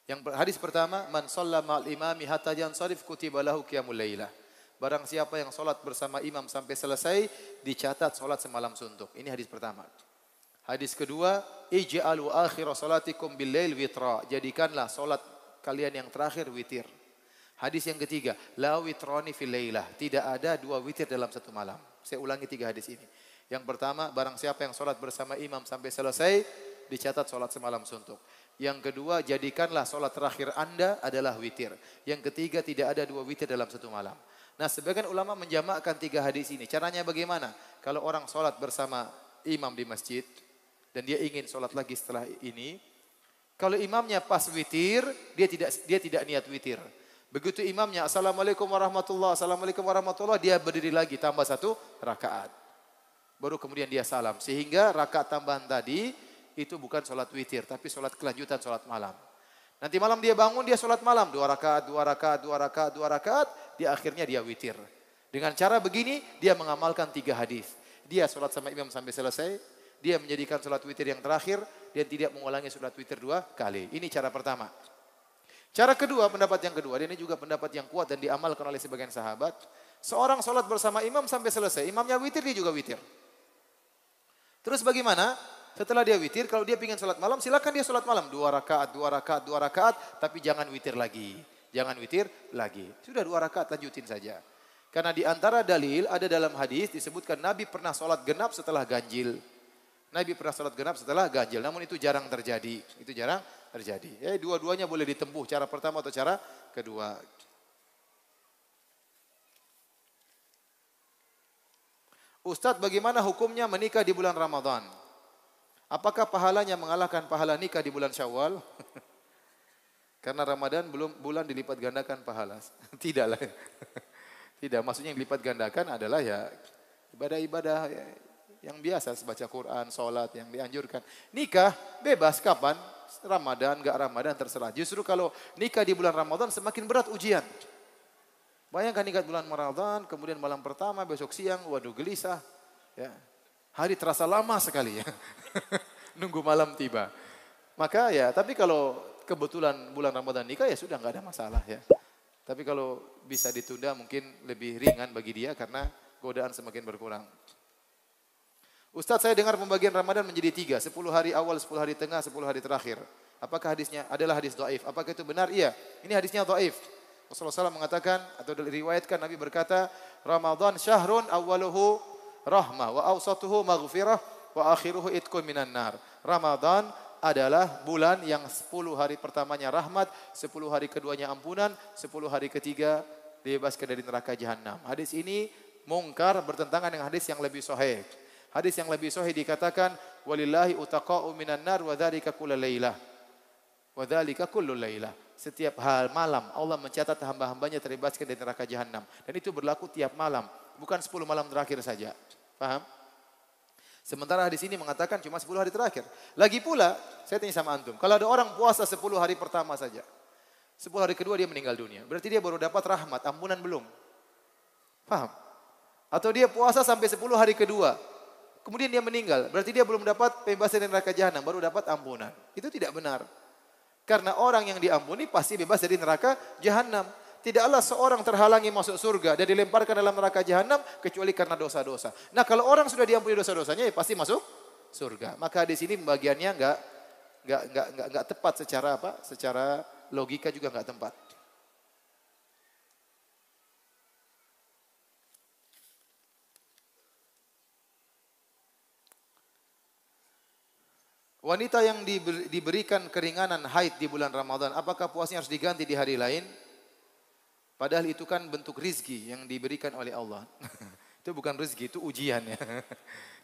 Yang hadis pertama, man shalla ma'al imami hatta yansarif kutiba lahu qiyamul lailah. Barang siapa yang sholat bersama imam sampai selesai, dicatat sholat semalam suntuk. Ini hadis pertama. Hadis kedua, ij'alu akhir salatikum bil lail witra. Jadikanlah sholat kalian yang terakhir witir. Hadis yang ketiga, la witrani fil lailah. Tidak ada 2 witir dalam satu malam. Saya ulangi 3 hadis ini. Yang pertama, barang siapa yang sholat bersama imam sampai selesai, dicatat sholat semalam suntuk. Yang kedua, jadikanlah sholat terakhir Anda adalah witir. Yang ketiga, tidak ada 2 witir dalam satu malam. Nah, sebagian ulama menjamakkan 3 hadis ini. Caranya bagaimana? Kalau orang sholat bersama imam di masjid dan dia ingin sholat lagi setelah ini, kalau imamnya pas witir, dia tidak niat witir. Begitu imamnya assalamualaikum warahmatullah, assalamualaikum warahmatullah, dia berdiri lagi tambah 1 rakaat. Baru kemudian dia salam. Sehingga rakaat tambahan tadi itu bukan sholat witir, tapi sholat kelanjutan sholat malam. Nanti malam dia bangun, dia sholat malam. 2 rakaat, 2 rakaat, 2 rakaat, 2 rakaat. Di akhirnya dia witir. Dengan cara begini, dia mengamalkan 3 hadis. Dia sholat sama imam sampai selesai. Dia menjadikan sholat witir yang terakhir. Dan tidak mengulangi sholat witir 2 kali. Ini cara pertama. Cara kedua, pendapat yang kedua. Dan ini juga pendapat yang kuat dan diamalkan oleh sebagian sahabat. Seorang sholat bersama imam sampai selesai. Imamnya witir, dia juga witir. Terus bagaimana? Setelah dia witir, kalau dia ingin sholat malam, silakan dia sholat malam. 2 rakaat, 2 rakaat, 2 rakaat. Tapi jangan witir lagi. Jangan witir lagi. Sudah 2 rakaat, lanjutin saja. Karena di antara dalil, ada dalam hadis disebutkan Nabi pernah sholat genap setelah ganjil. Nabi pernah sholat genap setelah ganjil. Namun itu jarang terjadi. Itu jarang terjadi. Dua-duanya boleh ditempuh. Cara pertama atau cara kedua. Ustadz, bagaimana hukumnya menikah di bulan Ramadan? Apakah pahalanya mengalahkan pahala nikah di bulan Syawal? Karena Ramadan belum bulan dilipat gandakan pahala. Tidaklah. Tidak, maksudnya yang dilipat gandakan adalah ya ibadah-ibadah yang biasa, baca Quran, sholat yang dianjurkan. Nikah bebas kapan? Ramadan, enggak Ramadan terserah. Justru kalau nikah di bulan Ramadan semakin berat ujian. Bayangkan nikah bulan Ramadan, kemudian malam pertama, besok siang, waduh gelisah. Ya. Hari terasa lama sekali ya. Nunggu malam tiba. Maka ya, tapi kalau kebetulan bulan Ramadan nikah ya sudah enggak ada masalah ya. Tapi kalau bisa ditunda mungkin lebih ringan bagi dia karena godaan semakin berkurang. Ustadz, saya dengar pembagian Ramadan menjadi 3. 10 hari awal, 10 hari tengah, 10 hari terakhir. Apakah hadisnya adalah hadis dhaif? Apakah itu benar? Iya. Ini hadisnya dhaif. Rasulullah SAW mengatakan atau diriwayatkan Nabi berkata, Ramadan syahrun awwaluhu rahmah wa awsatuhu maghfirah wa akhiruhu itqun minan nar. Ramadan adalah bulan yang 10 hari pertamanya rahmat, 10 hari keduanya ampunan, 10 hari ketiga dibebaskan dari neraka jahanam. Hadis ini mungkar, bertentangan dengan hadis yang lebih sahih. Hadis yang lebih sahih dikatakan walillahi utaqa'u minan nar wa dzalika kullu lailah. Wa dzalika kullu lailah. Setiap hal malam Allah mencatat hamba-hambanya terbebaskan dari neraka jahanam. Dan itu berlaku tiap malam, bukan 10 malam terakhir saja. Paham? Sementara hadis ini mengatakan cuma 10 hari terakhir. Lagi pula, saya tanya sama antum, kalau ada orang puasa 10 hari pertama saja, 10 hari kedua dia meninggal dunia, berarti dia baru dapat rahmat, ampunan belum? Paham? Atau dia puasa sampai 10 hari kedua, kemudian dia meninggal, berarti dia belum dapat pembebasan dari neraka jahanam, baru dapat ampunan. Itu tidak benar. Karena orang yang diampuni pasti bebas dari neraka jahanam. Tidaklah seorang terhalangi masuk surga dan dilemparkan dalam neraka jahanam kecuali karena dosa-dosa. Nah, kalau orang sudah diampuni dosa-dosanya ya pasti masuk surga. Maka di sini pembagiannya enggak tepat secara apa? Secara logika juga enggak tepat. Wanita yang diberikan keringanan haid di bulan Ramadan, apakah puasnya harus diganti di hari lain? Padahal itu kan bentuk rizki yang diberikan oleh Allah. Itu bukan rizki, itu ujian ya.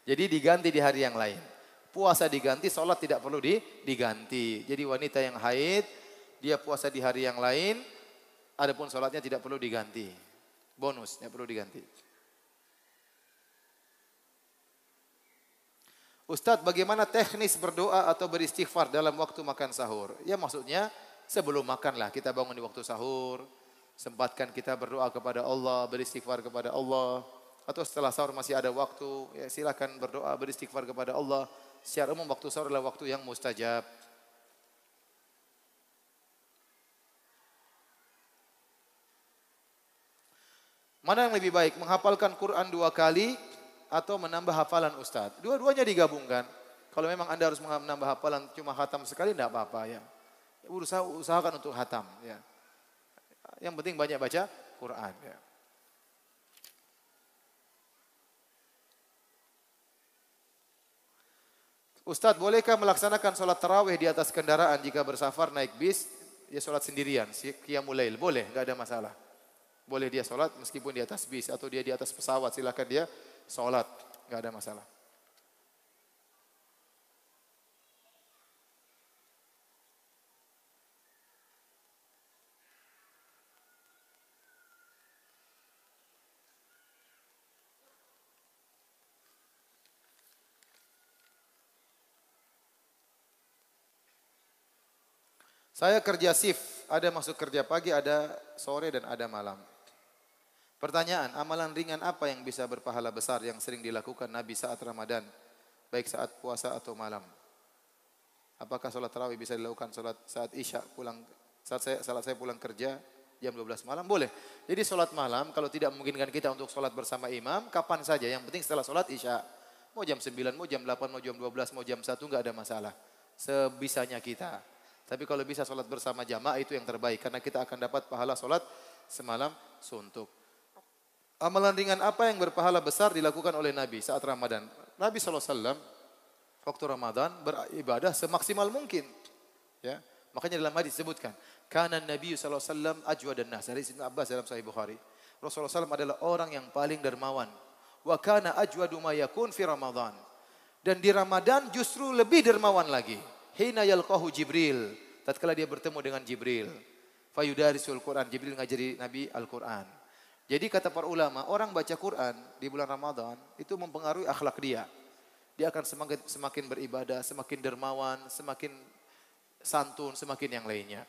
Jadi diganti di hari yang lain. Puasa diganti, sholat tidak perlu diganti. Jadi wanita yang haid, dia puasa di hari yang lain, adapun sholatnya tidak perlu diganti. Bonus, tidak perlu diganti. Ustadz, bagaimana teknis berdoa atau beristighfar dalam waktu makan sahur? Ya maksudnya sebelum makan lah, kita bangun di waktu sahur. Sempatkan kita berdoa kepada Allah, beristighfar kepada Allah. Atau setelah sahur masih ada waktu, ya silakan berdoa, beristighfar kepada Allah. Secara umum waktu sahur adalah waktu yang mustajab. Mana yang lebih baik, menghafalkan Quran 2 kali atau menambah hafalan Ustadz? Dua-duanya digabungkan. Kalau memang Anda harus menambah hafalan cuma khatam sekali, tidak apa-apa ya. Usahakan untuk khatam ya. Yang penting banyak baca Quran ya. Ustadz, bolehkah melaksanakan sholat tarawih di atas kendaraan jika bersafar naik bis? Ya sholat sendirian, qiyamul lail. Boleh, nggak ada masalah. Boleh dia sholat meskipun di atas bis atau dia di atas pesawat, silakan dia sholat, nggak ada masalah. Saya kerja shift, ada masuk kerja pagi, ada sore dan ada malam. Pertanyaan, amalan ringan apa yang bisa berpahala besar yang sering dilakukan Nabi saat Ramadan, baik saat puasa atau malam? Apakah sholat tarawih bisa dilakukan saat Isya pulang, saat saya pulang kerja jam 12 malam? Boleh. Jadi sholat malam kalau tidak memungkinkan kita untuk sholat bersama imam, kapan saja, yang penting setelah sholat Isya. Mau jam 9, mau jam 8, mau jam 12, mau jam 1, enggak ada masalah. Sebisanya kita. Tapi kalau bisa sholat bersama jamaah itu yang terbaik. Karena kita akan dapat pahala sholat semalam suntuk. Amalan ringan apa yang berpahala besar dilakukan oleh Nabi saat Ramadan? Nabi SAW waktu Ramadan beribadah semaksimal mungkin. Ya, makanya dalam hadis disebutkan, kana Nabi SAW ajwadan nas. Hadis Ibnu Abbas dalam Sahih Bukhari. Rasulullah SAW adalah orang yang paling dermawan. Wa kana ajwadu ma yakun fi Ramadan. Dan di Ramadan justru lebih dermawan lagi. Hina yalqahu Jibril, tatkala dia bertemu dengan Jibril. Fayudarisul Quran, Jibril ngajari Nabi Al-Quran. Jadi kata para ulama, orang baca Quran di bulan Ramadan itu mempengaruhi akhlak dia. Dia akan semakin beribadah, semakin dermawan, semakin santun, semakin yang lainnya.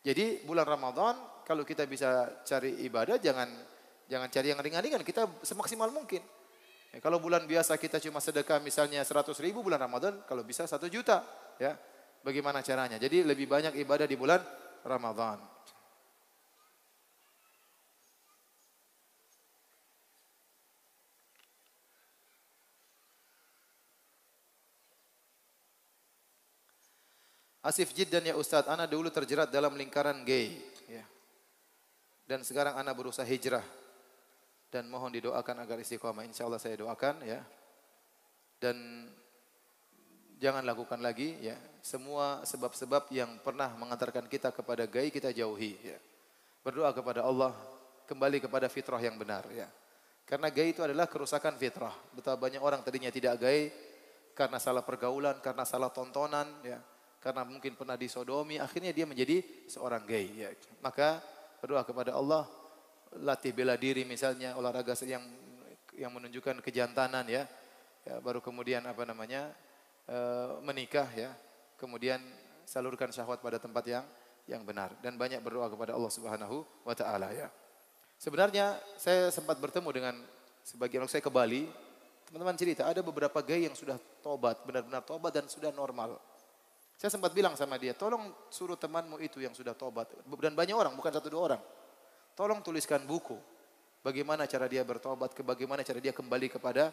Jadi bulan Ramadan kalau kita bisa cari ibadah jangan cari yang ringan-ringan, kita semaksimal mungkin. Ya, kalau bulan biasa kita cuma sedekah misalnya 100.000, bulan Ramadan kalau bisa 1 juta. Ya, bagaimana caranya? Jadi lebih banyak ibadah di bulan Ramadan. Asif jiddan ya Ustadz, ana dulu terjerat dalam lingkaran gay. Ya. Dan sekarang ana berusaha hijrah. Dan mohon didoakan agar istiqomah. Insya Allah saya doakan ya. Dan jangan lakukan lagi ya. Semua sebab-sebab yang pernah mengantarkan kita kepada gay kita jauhi ya. Berdoa kepada Allah, kembali kepada fitrah yang benar ya. Karena gay itu adalah kerusakan fitrah. Betapa banyak orang tadinya tidak gay karena salah pergaulan, karena salah tontonan ya. Karena mungkin pernah disodomi, akhirnya dia menjadi seorang gay ya. Maka berdoa kepada Allah, latih bela diri misalnya, olahraga yang menunjukkan kejantanan ya. Ya, baru kemudian menikah ya. Kemudian salurkan syahwat pada tempat yang benar dan banyak berdoa kepada Allah Subhanahu wa taala ya. Sebenarnya saya sempat bertemu dengan sebagian orang, saya ke Bali. Teman-teman cerita ada beberapa gay yang sudah tobat, benar-benar tobat dan sudah normal. Saya sempat bilang sama dia, tolong suruh temanmu itu yang sudah tobat. Dan banyak orang, bukan 1-2 orang. Tolong tuliskan buku. Bagaimana cara dia bertobat, bagaimana cara dia kembali kepada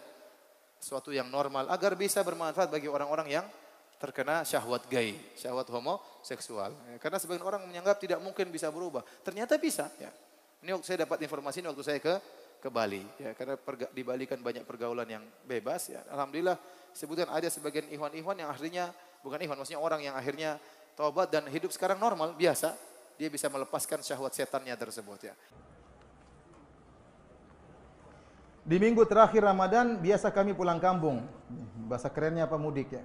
sesuatu yang normal. Agar bisa bermanfaat bagi orang-orang yang terkena syahwat gay, syahwat homoseksual. Ya, karena sebagian orang menganggap tidak mungkin bisa berubah. Ternyata bisa. Ya. Ini waktu saya dapat informasi ini waktu saya ke Bali. Ya, karena di Bali kan banyak pergaulan yang bebas. Ya. Alhamdulillah sebutkan ada sebagian ikhwan-ikhwan yang akhirnya bukan ikhwan, maksudnya orang yang akhirnya taubat dan hidup sekarang normal, biasa. Dia bisa melepaskan syahwat setannya tersebut ya. Di minggu terakhir Ramadan, biasa kami pulang kampung. Bahasa kerennya apa, mudik ya.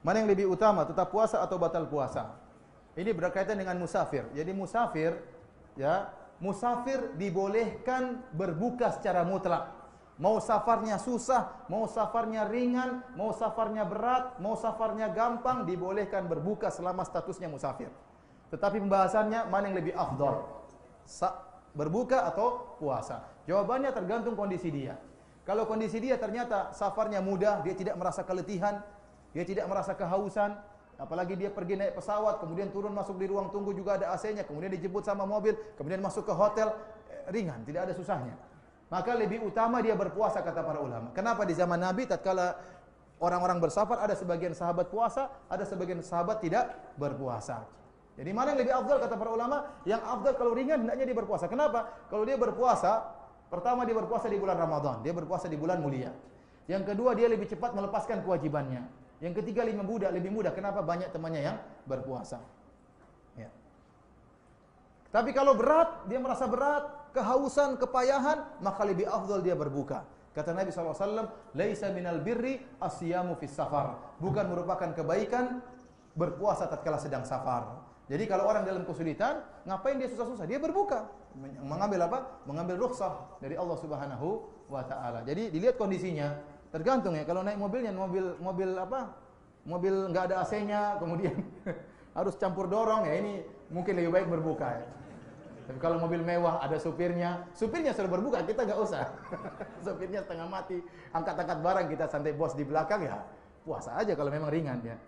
Mana yang lebih utama, tetap puasa atau batal puasa? Ini berkaitan dengan musafir. Jadi musafir, ya, musafir dibolehkan berbuka secara mutlak. Mau safarnya susah, mau safarnya ringan, mau safarnya berat, mau safarnya gampang, dibolehkan berbuka selama statusnya musafir. Tetapi pembahasannya mana yang lebih afdal? Berbuka atau puasa? Jawabannya tergantung kondisi dia. Kalau kondisi dia ternyata safarnya mudah, dia tidak merasa keletihan, dia tidak merasa kehausan, apalagi dia pergi naik pesawat, kemudian turun masuk di ruang tunggu juga ada AC-nya, kemudian dijemput sama mobil, kemudian masuk ke hotel, ringan, tidak ada susahnya. Maka lebih utama dia berpuasa kata para ulama. Kenapa di zaman Nabi tatkala orang-orang bersafar ada sebagian sahabat puasa, ada sebagian sahabat tidak berpuasa. Jadi mana yang lebih afdal kata para ulama? Yang afdal kalau ringan hendaknya dia berpuasa. Kenapa? Kalau dia berpuasa, pertama dia berpuasa di bulan Ramadan, dia berpuasa di bulan mulia. Yang kedua dia lebih cepat melepaskan kewajibannya. Yang ketiga lebih mudah. Kenapa? Banyak temannya yang berpuasa. Ya. Tapi kalau berat, dia merasa berat, kehausan, kepayahan, maka lebih afdal dia berbuka. Kata Nabi SAW, "Laisa minal birri asyamu fis safar." Bukan merupakan kebaikan berpuasa tatkala sedang safar. Jadi kalau orang dalam kesulitan, ngapain dia susah-susah? Dia berbuka. Mengambil apa? Mengambil rukhsah dari Allah Subhanahu wa taala. Jadi dilihat kondisinya. Tergantung ya, kalau naik mobilnya mobil enggak ada AC-nya, kemudian harus campur dorong, ya ini mungkin lebih baik berbuka ya. Tapi kalau mobil mewah ada supirnya suruh berbuka, kita nggak usah. Supirnya setengah mati, angkat-angkat barang, kita santai bos di belakang, ya puasa aja kalau memang ringan ya.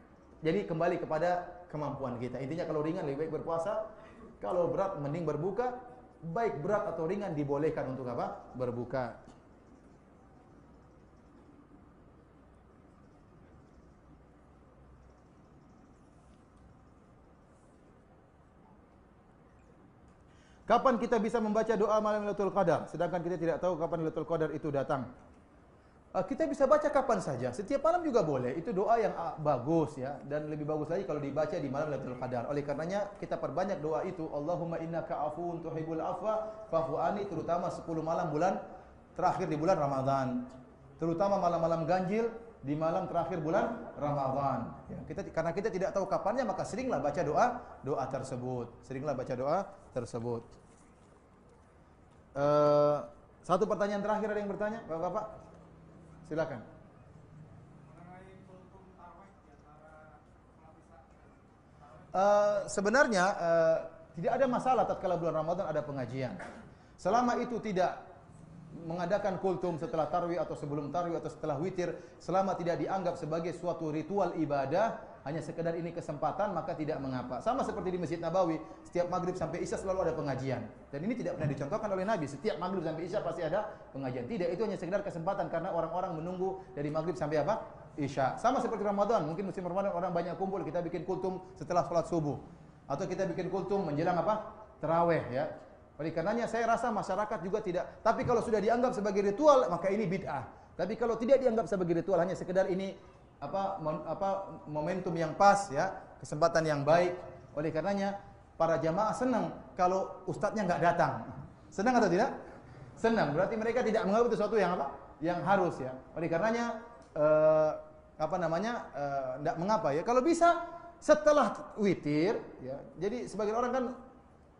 Jadi kembali kepada kemampuan kita. Intinya kalau ringan lebih baik berpuasa, kalau berat mending berbuka. Baik berat atau ringan dibolehkan untuk apa? Berbuka. Kapan kita bisa membaca doa malam Lailatul Qadar? Sedangkan kita tidak tahu kapan Lailatul Qadar itu datang. Kita bisa baca kapan saja. Setiap malam juga boleh. Itu doa yang bagus ya. Dan lebih bagus lagi kalau dibaca di malam Lailatul Qadar. Oleh karenanya kita perbanyak doa itu. Allahumma innaka afuwun tuhibbul afwa fa'fu anni, terutama 10 malam bulan terakhir di bulan Ramadan. Terutama malam-malam ganjil di malam terakhir bulan Ramadan. Ya, karena kita tidak tahu kapannya, maka seringlah baca doa tersebut. Seringlah baca doa tersebut. Satu pertanyaan terakhir, ada yang bertanya, Bapak-bapak? Silakan. Sebenarnya tidak ada masalah tatkala bulan Ramadan ada pengajian. Selama itu tidak mengadakan kultum setelah tarwih atau sebelum tarwih atau setelah witir, selama tidak dianggap sebagai suatu ritual ibadah, hanya sekedar ini kesempatan, maka tidak mengapa. Sama seperti di Masjid Nabawi, setiap maghrib sampai isya selalu ada pengajian. Dan ini tidak pernah dicontohkan oleh Nabi. Setiap maghrib sampai isya pasti ada pengajian. Tidak, itu hanya sekedar kesempatan karena orang-orang menunggu dari maghrib sampai apa? Isya. Sama seperti Ramadan, mungkin musim Ramadan orang banyak kumpul, kita bikin kultum setelah sholat subuh. Atau kita bikin kultum menjelang apa? Tarawih ya. Oleh karenanya saya rasa masyarakat juga tidak. Tapi kalau sudah dianggap sebagai ritual, maka ini bid'ah. Tapi kalau tidak dianggap sebagai ritual, hanya sekedar ini momentum yang pas ya, kesempatan yang baik. Oleh karenanya para jamaah senang kalau ustadznya nggak datang. Senang atau tidak? Senang. Berarti mereka tidak menganggap itu sesuatu yang apa? Yang harus ya. Oleh karenanya tidak mengapa ya. Kalau bisa setelah witir ya. Jadi sebagian orang kan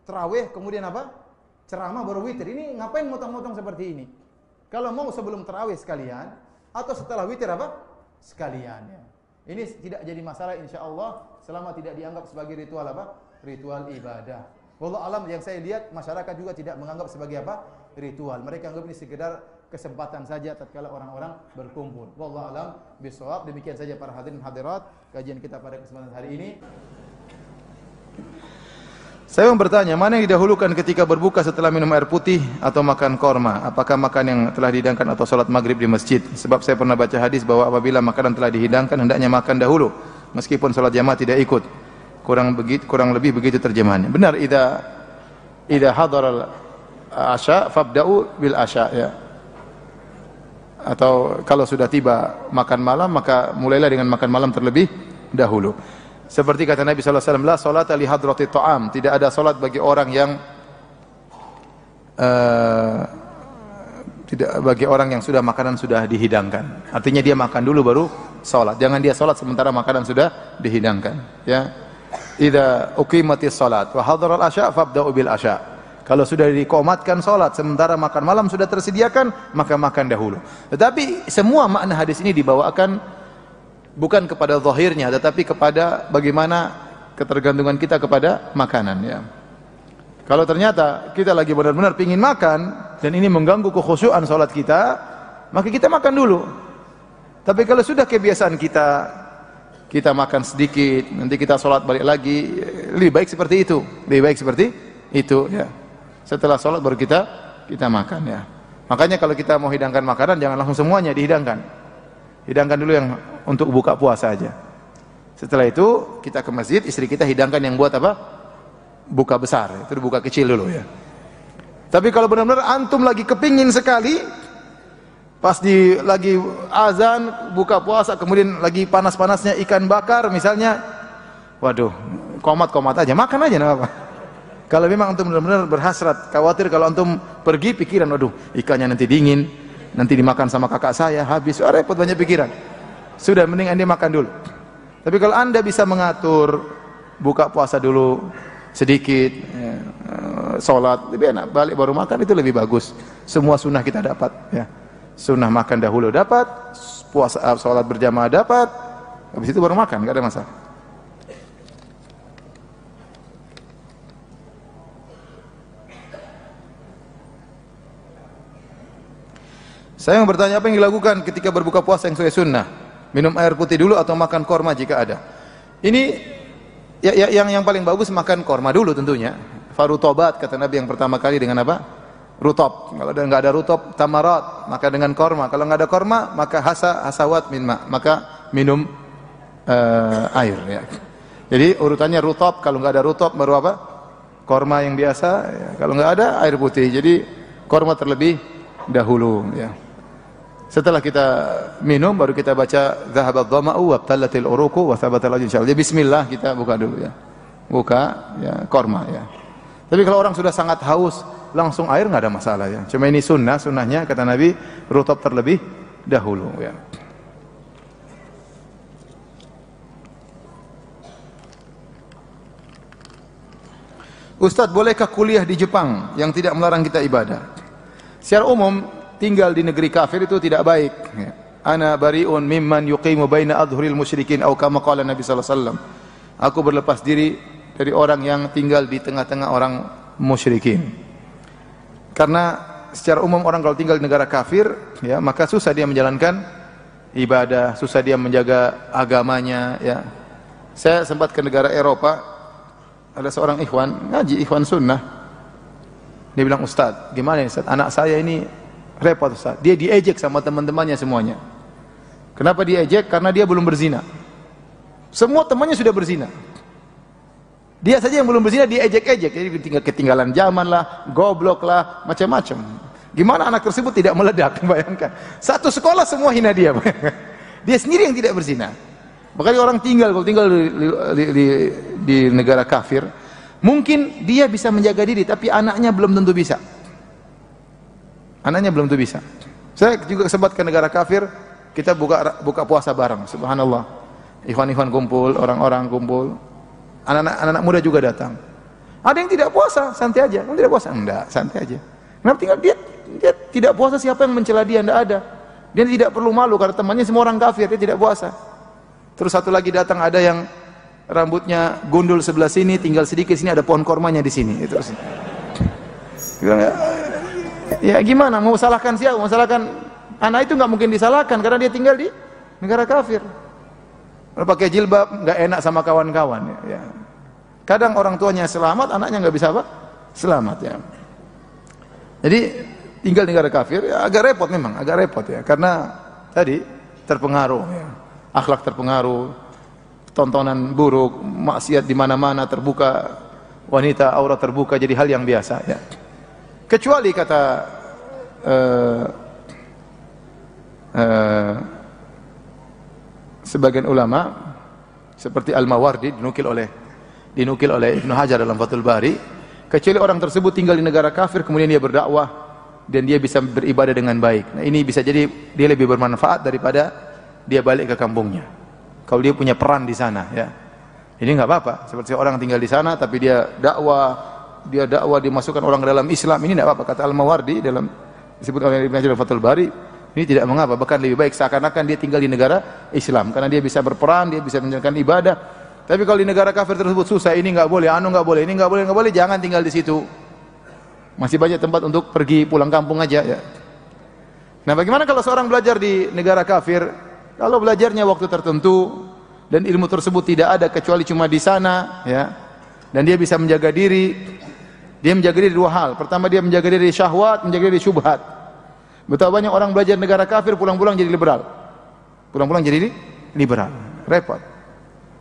tarawih kemudian apa? Ceramah baru witir. Ini ngapain motong-motong seperti ini? Kalau mau sebelum tarawih sekalian atau setelah witir apa? Sekalian ya. Ini tidak jadi masalah insyaallah selama tidak dianggap sebagai ritual apa? Ritual ibadah. Wallahu alam, yang saya lihat masyarakat juga tidak menganggap sebagai apa? Ritual. Mereka anggap ini sekedar kesempatan saja tatkala orang-orang berkumpul. Wallahu alam bisawab. Demikian saja para hadirin hadirat kajian kita pada kesempatan hari ini. Saya mau bertanya, mana yang didahulukan ketika berbuka setelah minum air putih atau makan korma? Apakah makan yang telah dihidangkan atau salat maghrib di masjid? Sebab saya pernah baca hadis bahwa apabila makanan telah dihidangkan hendaknya makan dahulu, meskipun salat jamaah tidak ikut. Kurang lebih begitu terjemahannya. Benar, idza hadara al-asya fabda'u bil asya ya. Atau kalau sudah tiba makan malam, maka mulailah dengan makan malam terlebih dahulu. Seperti kata Nabi sallallahu alaihi wasallam, la salata li hadratit ta'am, tidak ada salat bagi orang yang sudah makanan sudah dihidangkan. Artinya dia makan dulu baru salat. Jangan dia salat sementara makanan sudah dihidangkan, ya. Idza uqimatis salat wa hadaral asya fabda'u bil asya. Kalau sudah diqomatkan salat sementara makan malam sudah tersediakan, maka makan dahulu. Tetapi semua makna hadis ini dibawakan bukan kepada zahirnya, tetapi kepada bagaimana ketergantungan kita kepada makanan ya. Kalau ternyata kita lagi benar-benar ingin makan dan ini mengganggu kekhusyuan salat kita, maka kita makan dulu. Tapi kalau sudah kebiasaan kita makan sedikit, nanti kita salat balik lagi, lebih baik seperti itu. Lebih baik seperti itu ya. Setelah salat baru kita makan ya. Makanya kalau kita mau hidangkan makanan jangan langsung semuanya dihidangkan. Hidangkan dulu yang untuk buka puasa aja. Setelah itu kita ke masjid, istri kita hidangkan yang buat apa? Buka besar. Itu buka kecil dulu ya. Tapi kalau benar-benar antum lagi kepingin sekali, pas lagi azan buka puasa, kemudian lagi panas-panasnya ikan bakar misalnya, waduh, komat-komat aja, makan aja, nggak apa-apa. Kalau memang antum benar-benar berhasrat, khawatir kalau antum pergi pikiran, waduh, ikannya nanti dingin, nanti dimakan sama kakak saya, habis, repot, banyak pikiran. Sudah, mending anda makan dulu. Tapi kalau anda bisa mengatur, buka puasa dulu sedikit, sholat lebih enak, balik baru makan, itu lebih bagus. Semua sunnah kita dapat ya. Sunnah makan dahulu dapat, puasa sholat berjamaah dapat, habis itu baru makan, nggak ada masalah. Saya mau bertanya apa yang dilakukan ketika berbuka puasa yang sesuai sunnah? Minum air putih dulu atau makan korma jika ada? Ini yang paling bagus makan korma dulu tentunya. Farutobat kata Nabi yang pertama kali dengan apa? Rutop. Kalau nggak ada rutop, tamarat, maka dengan korma. Kalau nggak ada korma, maka hasawat min ma, maka minum air. Ya. Jadi urutannya rutop. Kalau nggak ada rutop baru apa? Korma yang biasa. Ya. Kalau nggak ada air putih. Jadi korma terlebih dahulu. Ya. Setelah kita minum baru kita baca zahabat dhama'u wa btallatil uruqu wa thabatal ajr insyaallah. Jadi bismillah kita buka dulu ya. Buka ya korma ya. Tapi kalau orang sudah sangat haus langsung air enggak ada masalah ya. Cuma ini sunnahnya kata Nabi rutop terlebih dahulu ya. Ustaz, bolehkah kuliah di Jepang yang tidak melarang kita ibadah? Secara umum tinggal di negeri kafir itu tidak baik. Ana bari'un mimman yuqimu baina adhuril musyrikin atau kama qala Nabi sallallahu alaihi wasallam. Aku berlepas diri dari orang yang tinggal di tengah-tengah orang musyrikin. Karena secara umum orang kalau tinggal di negara kafir, ya, maka susah dia menjalankan ibadah, susah dia menjaga agamanya, ya. Saya sempat ke negara Eropa, ada seorang ikhwan ngaji, ikhwan sunnah. Dia bilang, "Ustaz, gimana ya, Ustaz? Anak saya ini repot, Ustaz. Dia diejek sama teman-temannya semuanya." Kenapa diejek? Karena dia belum berzina. Semua temannya sudah berzina. Dia saja yang belum berzina diejek-ejek. Jadi ketinggalan zaman lah, goblok lah, macam-macam. Gimana anak tersebut tidak meledak? Bayangkan. Satu sekolah semua hina dia. Dia sendiri yang tidak berzina. Makanya orang kalau tinggal di negara kafir, mungkin dia bisa menjaga diri, tapi anaknya belum tentu bisa. Anaknya belum tentu bisa. Saya juga sempat ke negara kafir, kita buka puasa bareng. Subhanallah. Ikhwan-ikhwan kumpul, orang-orang kumpul. Anak-anak muda juga datang. Ada yang tidak puasa, santai aja. Yang tidak puasa, enggak, santai aja. Kenapa tinggal dia tidak puasa, siapa yang mencela dia? Enggak ada. Dia tidak perlu malu karena temannya semua orang kafir, dia tidak puasa. Terus satu lagi datang, ada yang rambutnya gundul sebelah sini, tinggal sedikit sini, ada pohon kormanya di sini. Terus ya gimana? Mau salahkan siapa? Mau salahkan anak itu nggak mungkin disalahkan karena dia tinggal di negara kafir. Kalau pakai jilbab nggak enak sama kawan-kawan. Ya. Kadang orang tuanya selamat, anaknya nggak bisa apa? Selamat ya. Jadi tinggal di negara kafir ya, agak repot memang, agak repot ya. Karena tadi terpengaruh, ya. Akhlak terpengaruh, tontonan buruk, maksiat di mana-mana terbuka, wanita aurat terbuka jadi hal yang biasa. Ya. Kecuali kata sebagian ulama seperti Al-Mawardi dinukil oleh Ibnu Hajar dalam Fathul Bari, kecuali orang tersebut tinggal di negara kafir kemudian dia berdakwah dan dia bisa beribadah dengan baik. Nah, ini bisa jadi dia lebih bermanfaat daripada dia balik ke kampungnya. Kalau dia punya peran di sana, ya. Ini enggak apa-apa. Seperti orang tinggal di sana tapi dia dakwah dimasukkan orang ke dalam Islam, ini enggak apa-apa. Kata Al-Mawardi dalam disebut oleh Ibnu Hajar dalam Fathul Bari, ini tidak mengapa, bahkan lebih baik seakan-akan dia tinggal di negara Islam karena dia bisa berperan, dia bisa menjalankan ibadah. Tapi kalau di negara kafir tersebut susah, ini enggak boleh, anu enggak boleh, ini enggak boleh, jangan tinggal di situ. Masih banyak tempat untuk pergi pulang kampung aja ya. Nah, bagaimana kalau seorang belajar di negara kafir? Kalau belajarnya waktu tertentu dan ilmu tersebut tidak ada kecuali cuma di sana, ya. Dan dia bisa menjaga diri. Dia menjaga diri dua hal. Pertama, dia menjaga diri dari syahwat, menjaga diri dari syubhat. Betapa banyak orang belajar negara kafir pulang-pulang jadi liberal. Pulang-pulang jadi liberal. Repot.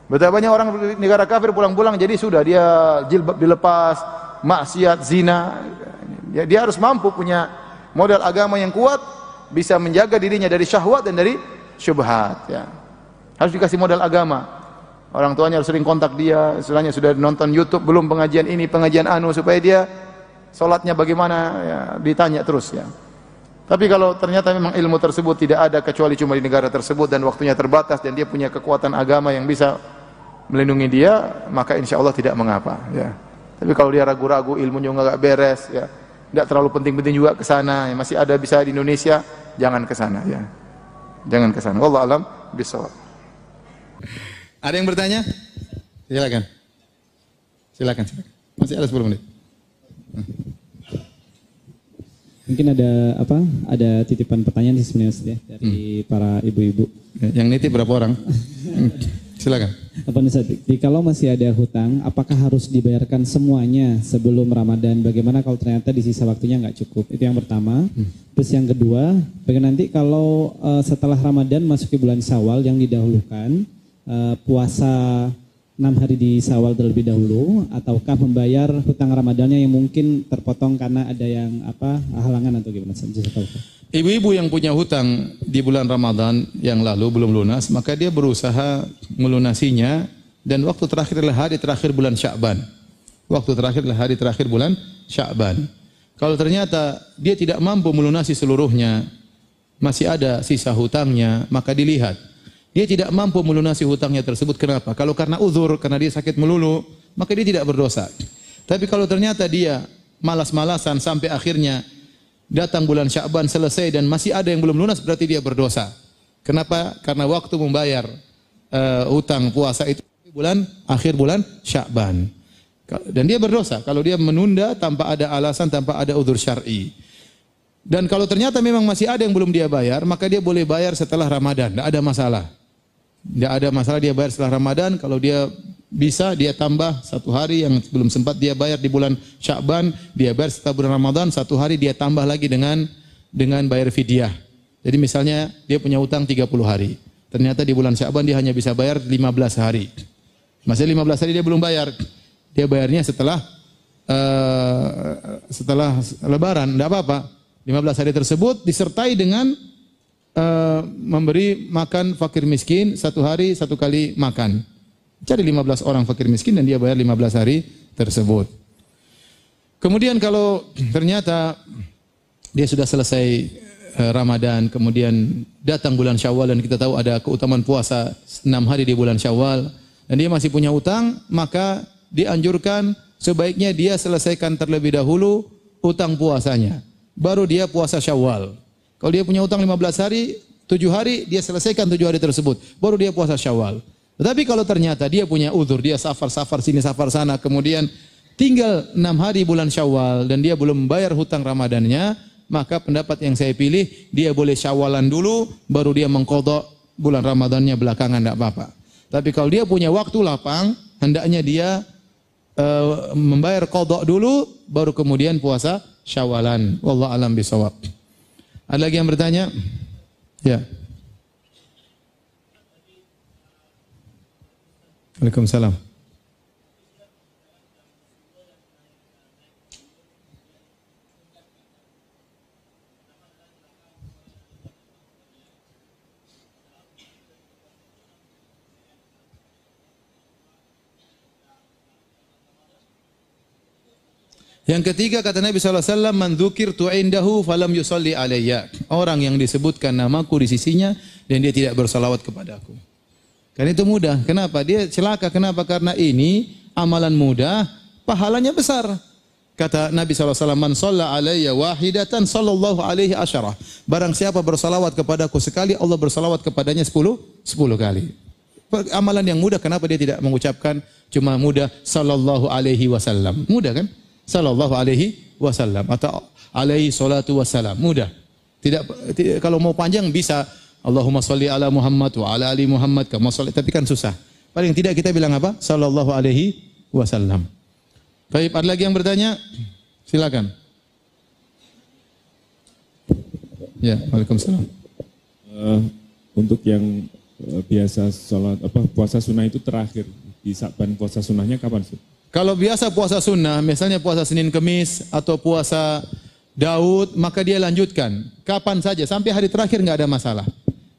Betapa banyak orang negara kafir pulang-pulang jadi sudah dia jilbab dilepas, maksiat, zina. Ya, dia harus mampu punya modal agama yang kuat, bisa menjaga dirinya dari syahwat dan dari syubhat, ya. Harus dikasih modal agama. Orang tuanya harus sering kontak dia, istilahnya sudah nonton YouTube belum pengajian ini, pengajian anu, supaya dia salatnya bagaimana ya, ditanya terus ya. Tapi kalau ternyata memang ilmu tersebut tidak ada kecuali cuma di negara tersebut dan waktunya terbatas dan dia punya kekuatan agama yang bisa melindungi dia, maka insya Allah tidak mengapa ya. Tapi kalau dia ragu-ragu, ilmunya enggak beres ya, enggak terlalu penting-penting juga ke sana, ya, masih ada bisa di Indonesia, jangan ke sana ya. Jangan ke sana. Wallahu alam bishawab. Ada yang bertanya? Silakan. Silakan. Masih ada 10 menit. Mungkin ada apa? Ada titipan pertanyaan sih sebenarnya Ustaz, ya, dari para ibu-ibu. Yang nitip berapa orang? Silakan. Apa nih Ustaz? Kalau masih ada hutang, apakah harus dibayarkan semuanya sebelum Ramadan? Bagaimana kalau ternyata di sisa waktunya nggak cukup? Itu yang pertama. Terus yang kedua, bagaimana nanti kalau setelah Ramadan masuk ke bulan Syawal yang didahulukan, puasa 6 hari di Syawal terlebih dahulu, ataukah membayar hutang Ramadannya yang mungkin terpotong karena ada yang halangan atau gimana? Ibu-ibu yang punya hutang di bulan Ramadan yang lalu belum lunas, maka dia berusaha melunasinya, dan waktu terakhir adalah hari terakhir bulan Sya'ban. Waktu terakhir adalah hari terakhir bulan Sya'ban. Kalau ternyata dia tidak mampu melunasi seluruhnya, masih ada sisa hutangnya, maka dilihat. Dia tidak mampu melunasi hutangnya tersebut. Kenapa? Kalau karena uzur, karena dia sakit melulu, maka dia tidak berdosa. Tapi kalau ternyata dia malas-malasan sampai akhirnya datang bulan Sya'ban selesai dan masih ada yang belum lunas, berarti dia berdosa. Kenapa? Karena waktu membayar hutang puasa itu akhir bulan Sya'ban. Dan dia berdosa kalau dia menunda tanpa ada alasan, tanpa ada uzur syar'i. Dan kalau ternyata memang masih ada yang belum dia bayar, maka dia boleh bayar setelah Ramadan, tidak ada masalah. Tidak ada masalah dia bayar setelah Ramadan. Kalau dia bisa, dia tambah 1 hari yang belum sempat dia bayar di bulan Sya'ban, dia bayar setelah bulan Ramadan 1 hari, dia tambah lagi dengan bayar fidyah. Jadi misalnya dia punya utang 30 hari. Ternyata di bulan Sya'ban dia hanya bisa bayar 15 hari. Masih 15 hari dia belum bayar. Dia bayarnya setelah Lebaran, tidak apa-apa. 15 hari tersebut disertai dengan memberi makan fakir miskin 1 hari 1 kali makan. Cari 15 orang fakir miskin dan dia bayar 15 hari tersebut. Kemudian kalau ternyata dia sudah selesai Ramadan, kemudian datang bulan Syawal dan kita tahu ada keutamaan puasa 6 hari di bulan Syawal dan dia masih punya utang, maka dianjurkan sebaiknya dia selesaikan terlebih dahulu utang puasanya. Baru dia puasa Syawal. Kalau dia punya utang 15 hari, 7 hari, dia selesaikan 7 hari tersebut. Baru dia puasa Syawal. Tetapi kalau ternyata dia punya uzur, dia safar sini, safar sana, kemudian tinggal 6 hari bulan Syawal dan dia belum membayar hutang Ramadannya, maka pendapat yang saya pilih, dia boleh Syawalan dulu, baru dia mengqadha bulan Ramadannya belakangan, tidak apa-apa. Tapi kalau dia punya waktu lapang, hendaknya dia membayar qadha dulu, baru kemudian puasa Syawalan. Wallahu a'lam bishawab. Ada lagi yang bertanya? Ya. Waalaikumsalam. Yang ketiga kata Nabi SAW, man dzukirtu indahu falam yusalli alayya. Orang yang disebutkan namaku di sisinya dan dia tidak bersalawat kepadaku. Karena itu mudah. Kenapa? Dia celaka. Kenapa? Karena ini amalan mudah, pahalanya besar. Kata Nabi SAW, man shalla alayya wahidatan sallallahu alaihi asyarah. Barang siapa bersalawat kepadaku sekali, Allah bersalawat kepadanya 10 kali. Amalan yang mudah, kenapa dia tidak mengucapkan cuma mudah sallallahu alaihi wasallam? Mudah kan? Sallallahu alaihi wasallam atau alaihi salatu wassalam. Mudah. Tidak, kalau mau panjang bisa Allahumma sholli ala Muhammad wa ala ali Muhammad kama sholli, tapi kan susah. Paling tidak kita bilang apa? Sallallahu alaihi wasallam. Baik, ada lagi yang bertanya? Silakan. Ya, Waalaikumsalam. Untuk yang biasa salat puasa sunnah itu terakhir di Sya'ban, puasa sunnahnya kapan sih? Kalau biasa puasa sunnah, misalnya puasa Senin Kemis atau puasa Daud, maka dia lanjutkan. Kapan saja, sampai hari terakhir enggak ada masalah.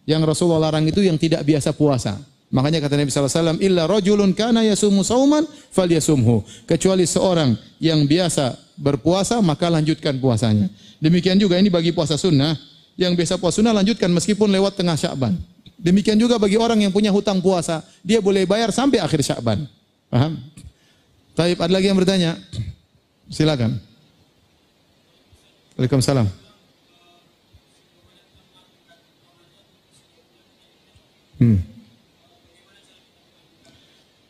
Yang Rasulullah larang itu yang tidak biasa puasa. Makanya kata Nabi SAW, illa rajulun kana yasumu sauman falyasumhu. Kecuali seorang yang biasa berpuasa, maka lanjutkan puasanya. Demikian juga ini bagi puasa sunnah, yang biasa puasa sunnah lanjutkan meskipun lewat tengah Sya'ban. Demikian juga bagi orang yang punya hutang puasa, dia boleh bayar sampai akhir Sya'ban. Paham? Baik, ada lagi yang bertanya? Silakan. Waalaikumsalam.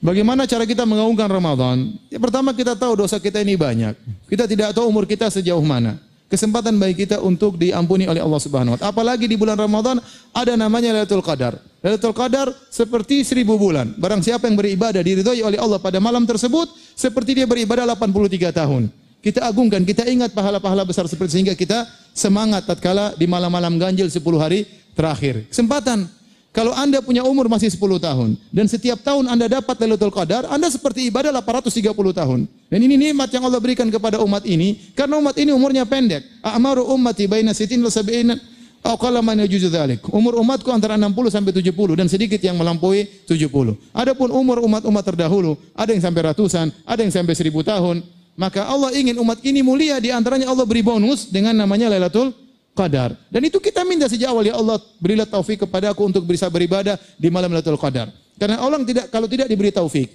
Bagaimana cara kita mengaungkan Ramadan? Ya, pertama kita tahu dosa kita ini banyak. Kita tidak tahu umur kita sejauh mana. kesempatan bagi kita untuk diampuni oleh Allah Subhanahu wa taala. Apalagi di bulan Ramadan ada namanya Lailatul Qadar. Lailatul Qadar seperti 1000 bulan. Barang siapa yang beribadah diridhoi oleh Allah pada malam tersebut, seperti dia beribadah 83 tahun. Kita agungkan, kita ingat pahala-pahala besar seperti sehingga kita semangat tatkala di malam-malam ganjil 10 hari terakhir. Kesempatan. Kalau Anda punya umur masih 10 tahun dan setiap tahun Anda dapat Lailatul Qadar, Anda seperti ibadah 830 tahun. Dan ini nikmat yang Allah berikan kepada umat ini karena umat ini umurnya pendek. A'maru ummati baina sitin wa sab'in aw qalla man yajuzu dzalik. Umur umatku antara 60 sampai 70 dan sedikit yang melampaui 70. Adapun umur umat-umat terdahulu, ada yang sampai ratusan, ada yang sampai 1000 tahun. Maka Allah ingin umat ini mulia, di antaranya Allah beri bonus dengan namanya Lailatul Qadar. Dan itu kita minta sejak awal, ya Allah berilah taufik kepada aku untuk bisa beribadah di malam Lailatul Qadar. Karena orang kalau tidak diberi taufik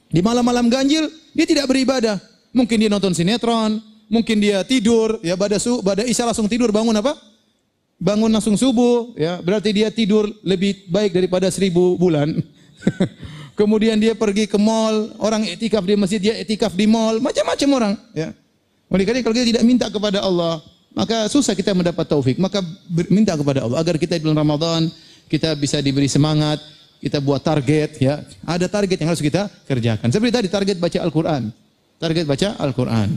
di malam-malam ganjil, dia tidak beribadah. Mungkin dia nonton sinetron, mungkin dia tidur, ya pada isya langsung tidur, bangun apa? Bangun langsung subuh, ya berarti dia tidur lebih baik daripada 1000 bulan. Kemudian dia pergi ke mall, orang etikaf di masjid, dia etikaf di mall, macam-macam orang, ya. Oleh karena kalau kita tidak minta kepada Allah, maka susah kita mendapat taufik. Maka minta kepada Allah agar kita di bulan Ramadan kita bisa diberi semangat, kita buat target, ya. Ada target yang harus kita kerjakan. Seperti tadi target baca Al-Qur'an. Target baca Al-Qur'an.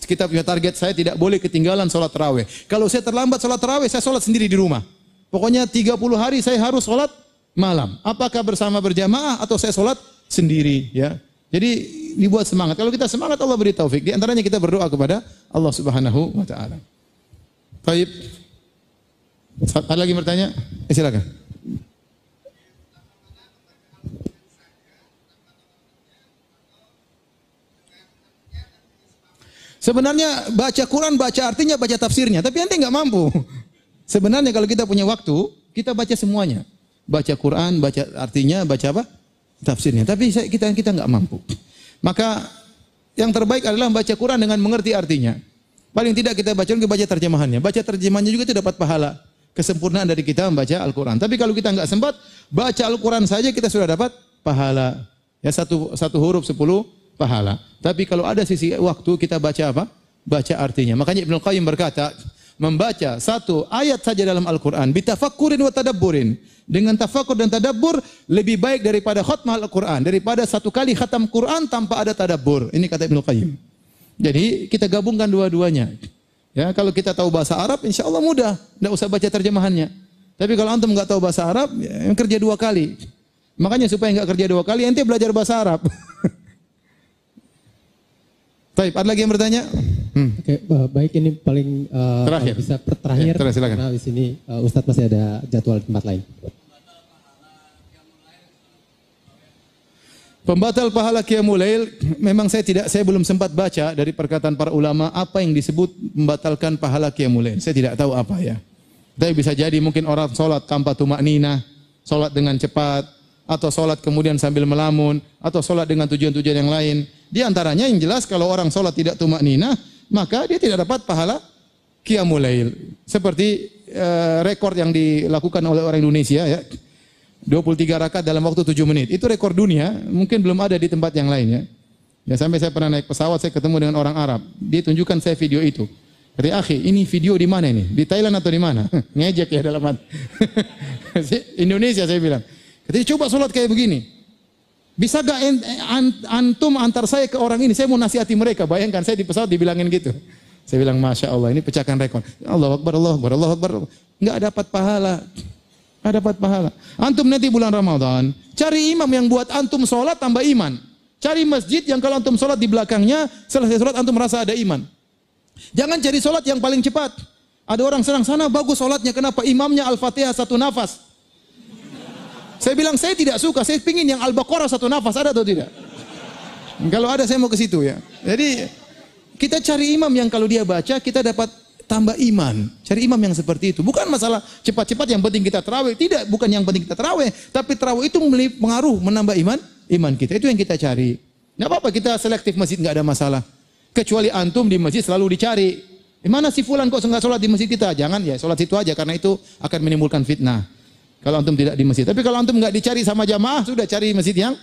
Kita punya target, saya tidak boleh ketinggalan salat tarawih. Kalau saya terlambat salat tarawih, saya salat sendiri di rumah. Pokoknya 30 hari saya harus salat malam. Apakah bersama berjamaah atau saya salat sendiri, ya. Jadi dibuat semangat. Kalau kita semangat, Allah beri taufik. Di antaranya kita berdoa kepada Allah Subhanahu wa taala. Baik. Ada lagi bertanya? Silakan. Sebenarnya baca Quran, baca artinya, baca tafsirnya, tapi ente nggak mampu. Sebenarnya kalau kita punya waktu, kita baca semuanya. Baca Quran, baca artinya, baca apa? Tafsirnya. Tapi kita nggak mampu. Maka yang terbaik adalah baca Quran dengan mengerti artinya. Paling tidak kita baca terjemahannya. Baca terjemahannya juga itu dapat pahala. Kesempurnaan dari kita membaca Al-Quran. Tapi kalau kita nggak sempat, baca Al-Quran saja kita sudah dapat pahala. Ya satu huruf 10 pahala. Tapi kalau ada sisi waktu, kita baca apa? Baca artinya. Makanya Ibnu Qayyim berkata, membaca satu ayat saja dalam Al-Quran, bitafakkurin wa tadabburin. Dengan tafakkur dan tadabbur lebih baik daripada khatmah Al-Quran. Daripada satu kali khatam Quran tanpa ada tadabbur. Ini kata Ibnu Qayyim. Jadi kita gabungkan dua-duanya. Ya, kalau kita tahu bahasa Arab, insya Allah mudah. Tidak usah baca terjemahannya. Tapi kalau antum nggak tahu bahasa Arab, ya, kerja 2 kali. Makanya supaya nggak kerja 2 kali, ente belajar bahasa Arab. Baik, ada lagi yang bertanya? Oke, baik, ini paling terakhir. Bisa terakhir. Ya, silakan. Karena di sini Ustadz masih ada jadwal di tempat lain. Pembatal pahala Qiyamul Lail, memang saya belum sempat baca dari perkataan para ulama apa yang disebut membatalkan pahala Qiyamul Lail. Saya tidak tahu apa, ya. Tapi bisa jadi mungkin orang sholat tanpa tumakninah, sholat dengan cepat, atau sholat kemudian sambil melamun, atau sholat dengan tujuan-tujuan yang lain. Di antaranya yang jelas kalau orang sholat tidak tumakninah, maka dia tidak dapat pahala Qiyamul Lail. Seperti rekor yang dilakukan oleh orang Indonesia, ya. 23 rakaat dalam waktu 7 menit. Itu rekor dunia, mungkin belum ada di tempat yang lain, ya. Ya, sampai saya pernah naik pesawat, saya ketemu dengan orang Arab. Dia tunjukkan saya video itu. Kata, "Akhi, ini video di mana ini? Di Thailand atau di mana?" Ngejek ya dalam hati. Indonesia, saya bilang. Kata, "Coba sholat kayak begini. Bisa gak antum antar saya ke orang ini? Saya mau nasihati mereka." Bayangkan saya di pesawat dibilangin gitu. Saya bilang, "Masya Allah, ini pecahkan rekor." Allahu Akbar, Allahu Akbar, Allahu Akbar. Nggak dapat pahala. Nggak dapat pahala. Antum nanti bulan Ramadan, cari imam yang buat antum sholat tambah iman. Cari masjid yang kalau antum sholat di belakangnya, selesai sholat antum merasa ada iman. Jangan cari sholat yang paling cepat. Ada orang senang sana bagus sholatnya, kenapa? Imamnya Al-Fatihah 1 nafas. Saya bilang saya tidak suka, saya pingin yang Al-Baqarah 1 nafas, ada atau tidak? Kalau ada saya mau ke situ, ya. Jadi kita cari imam yang kalau dia baca kita dapat tambah iman. Cari imam yang seperti itu. Bukan masalah cepat-cepat yang penting kita tarawih. Tidak, bukan yang penting kita tarawih, tapi tarawih itu pengaruh menambah iman kita. Itu yang kita cari. Enggak apa-apa kita selektif masjid, enggak ada masalah. Kecuali antum di masjid selalu dicari. Mana si fulan kok enggak sholat di masjid kita? Jangan, ya sholat situ aja karena itu akan menimbulkan fitnah. Kalau antum tidak di masjid. Tapi kalau antum enggak dicari sama jamaah, sudah cari masjid yang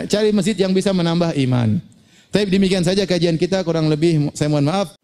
cari masjid yang bisa menambah iman. Tapi demikian saja kajian kita, kurang lebih saya mohon maaf.